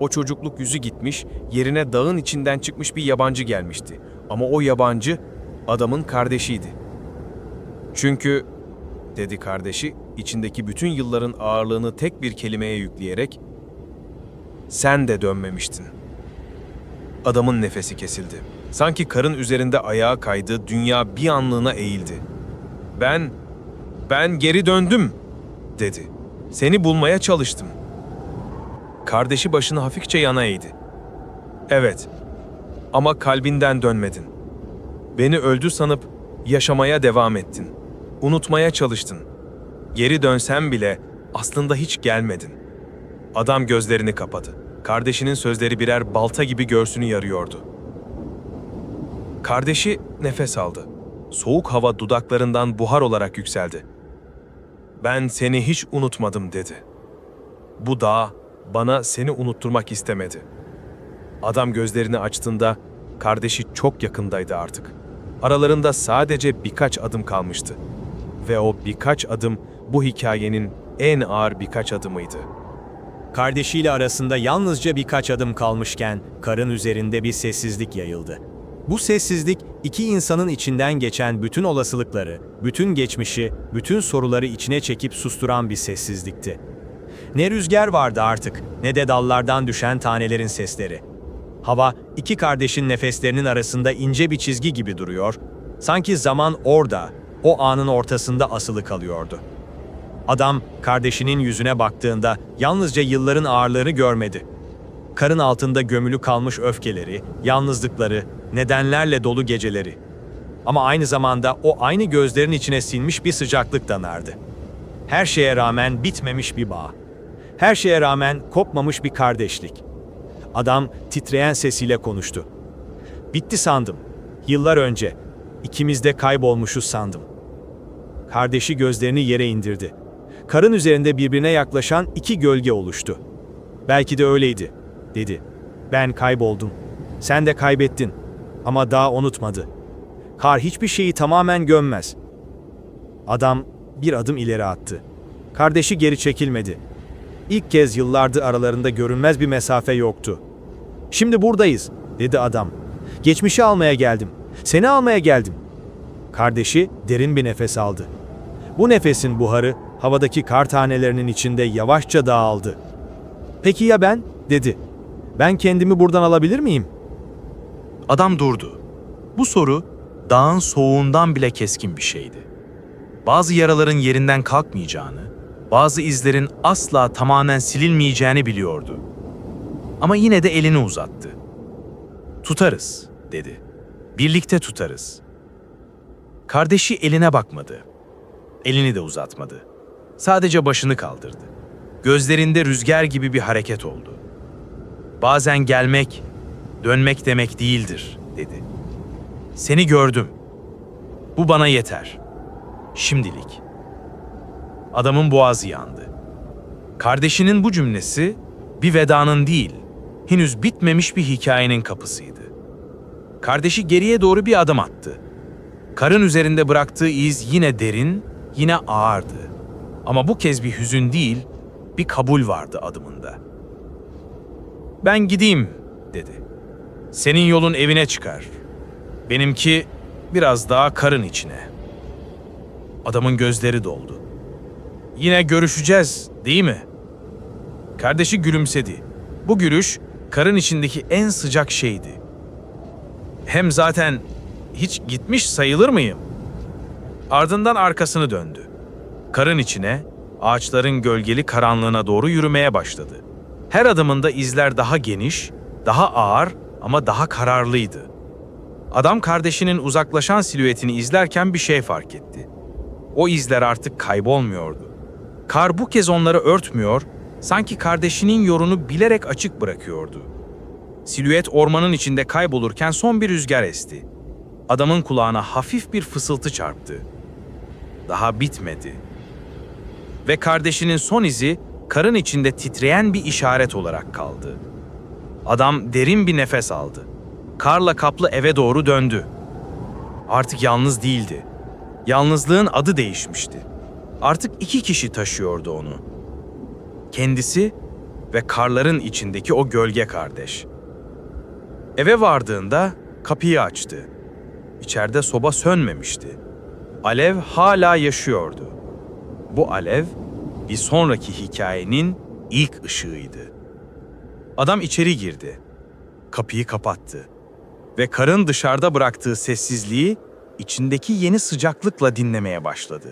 O çocukluk yüzü gitmiş, yerine dağın içinden çıkmış bir yabancı gelmişti. Ama o yabancı adamın kardeşiydi. "Çünkü," dedi kardeşi, içindeki bütün yılların ağırlığını tek bir kelimeye yükleyerek, "sen de dönmemiştin." Adamın nefesi kesildi. Sanki karın üzerinde ayağa kaydı, dünya bir anlığına eğildi. Ben geri döndüm," dedi. "Seni bulmaya çalıştım." Kardeşi başını hafifçe yana eğdi. "Evet, ama kalbinden dönmedin. Beni öldü sanıp yaşamaya devam ettin. Unutmaya çalıştın. Geri dönsem bile aslında hiç gelmedin. Adam gözlerini kapadı. Kardeşinin sözleri birer balta gibi göğsünü yarıyordu. Kardeşi nefes aldı. Soğuk hava dudaklarından buhar olarak yükseldi. "Ben seni hiç unutmadım," dedi. Bu dağ bana seni unutturmak istemedi. Adam gözlerini açtığında kardeşi çok yakındaydı artık. Aralarında sadece birkaç adım kalmıştı. Ve o birkaç adım bu hikayenin en ağır birkaç adımıydı. Kardeşiyle arasında yalnızca birkaç adım kalmışken karın üzerinde bir sessizlik yayıldı. Bu sessizlik iki insanın içinden geçen bütün olasılıkları, bütün geçmişi, bütün soruları içine çekip susturan bir sessizlikti. Ne rüzgar vardı artık, ne de dallardan düşen tanelerin sesleri. Hava iki kardeşin nefeslerinin arasında ince bir çizgi gibi duruyor, sanki zaman orada, o anın ortasında asılı kalıyordu. Adam kardeşinin yüzüne baktığında yalnızca yılların ağırlığını görmedi. Karın altında gömülü kalmış öfkeleri, yalnızlıkları, nedenlerle dolu geceleri. Ama aynı zamanda o aynı gözlerin içine sinmiş bir sıcaklık danardı. Her şeye rağmen bitmemiş bir bağ. Her şeye rağmen kopmamış bir kardeşlik. Adam titreyen sesiyle konuştu. "Bitti sandım. Yıllar önce. İkimiz de kaybolmuşuz sandım." Kardeşi gözlerini yere indirdi. Karın üzerinde birbirine yaklaşan iki gölge oluştu. "Belki de öyleydi," dedi. "Ben kayboldum. Sen de kaybettin. Ama dağ unutmadı. Kar hiçbir şeyi tamamen gömmez." Adam bir adım ileri attı. Kardeşi geri çekilmedi. İlk kez yıllardır aralarında görünmez bir mesafe yoktu. "Şimdi buradayız," dedi adam. "Geçmişi almaya geldim. Seni almaya geldim." Kardeşi derin bir nefes aldı. Bu nefesin buharı havadaki kar tanelerinin içinde yavaşça dağıldı. "Peki ya ben?" dedi. "Ben kendimi buradan alabilir miyim?" Adam durdu. Bu soru dağın soğuğundan bile keskin bir şeydi. Bazı yaraların yerinden kalkmayacağını, bazı izlerin asla tamamen silinmeyeceğini biliyordu. Ama yine de elini uzattı. "Tutarız," dedi. "Birlikte tutarız." Kardeşi eline bakmadı. Elini de uzatmadı. Sadece başını kaldırdı. Gözlerinde rüzgar gibi bir hareket oldu. "Bazen gelmek, dönmek demek değildir," dedi. "Seni gördüm. Bu bana yeter. Şimdilik." Adamın boğazı yandı. Kardeşinin bu cümlesi bir vedanın değil, henüz bitmemiş bir hikayenin kapısıydı. Kardeşi geriye doğru bir adım attı. Karın üzerinde bıraktığı iz yine derin, yine ağırdı. Ama bu kez bir hüzün değil, bir kabul vardı adımında. "Ben gideyim," dedi. "Senin yolun evine çıkar. Benimki biraz daha karın içine." Adamın gözleri doldu. "Yine görüşeceğiz, değil mi?" Kardeşi gülümsedi. Bu gülüş karın içindeki en sıcak şeydi. "Hem zaten hiç gitmiş sayılır mıyım?" Ardından arkasını döndü. Karın içine, ağaçların gölgeli karanlığına doğru yürümeye başladı. Her adımında izler daha geniş, daha ağır ama daha kararlıydı. Adam kardeşinin uzaklaşan silüetini izlerken bir şey fark etti. O izler artık kaybolmuyordu. Kar bu kez onları örtmüyor, sanki kardeşinin yolunu bilerek açık bırakıyordu. Silüet ormanın içinde kaybolurken son bir rüzgar esti. Adamın kulağına hafif bir fısıltı çarptı. Daha bitmedi. Ve kardeşinin son izi karın içinde titreyen bir işaret olarak kaldı. Adam derin bir nefes aldı. Karla kaplı eve doğru döndü. Artık yalnız değildi. Yalnızlığın adı değişmişti. Artık iki kişi taşıyordu onu. Kendisi ve karların içindeki o gölge kardeş. Eve vardığında kapıyı açtı. İçeride soba sönmemişti. Alev hala yaşıyordu. Bu alev bir sonraki hikayenin ilk ışığıydı. Adam içeri girdi. Kapıyı kapattı. Ve karın dışarıda bıraktığı sessizliği içindeki yeni sıcaklıkla dinlemeye başladı.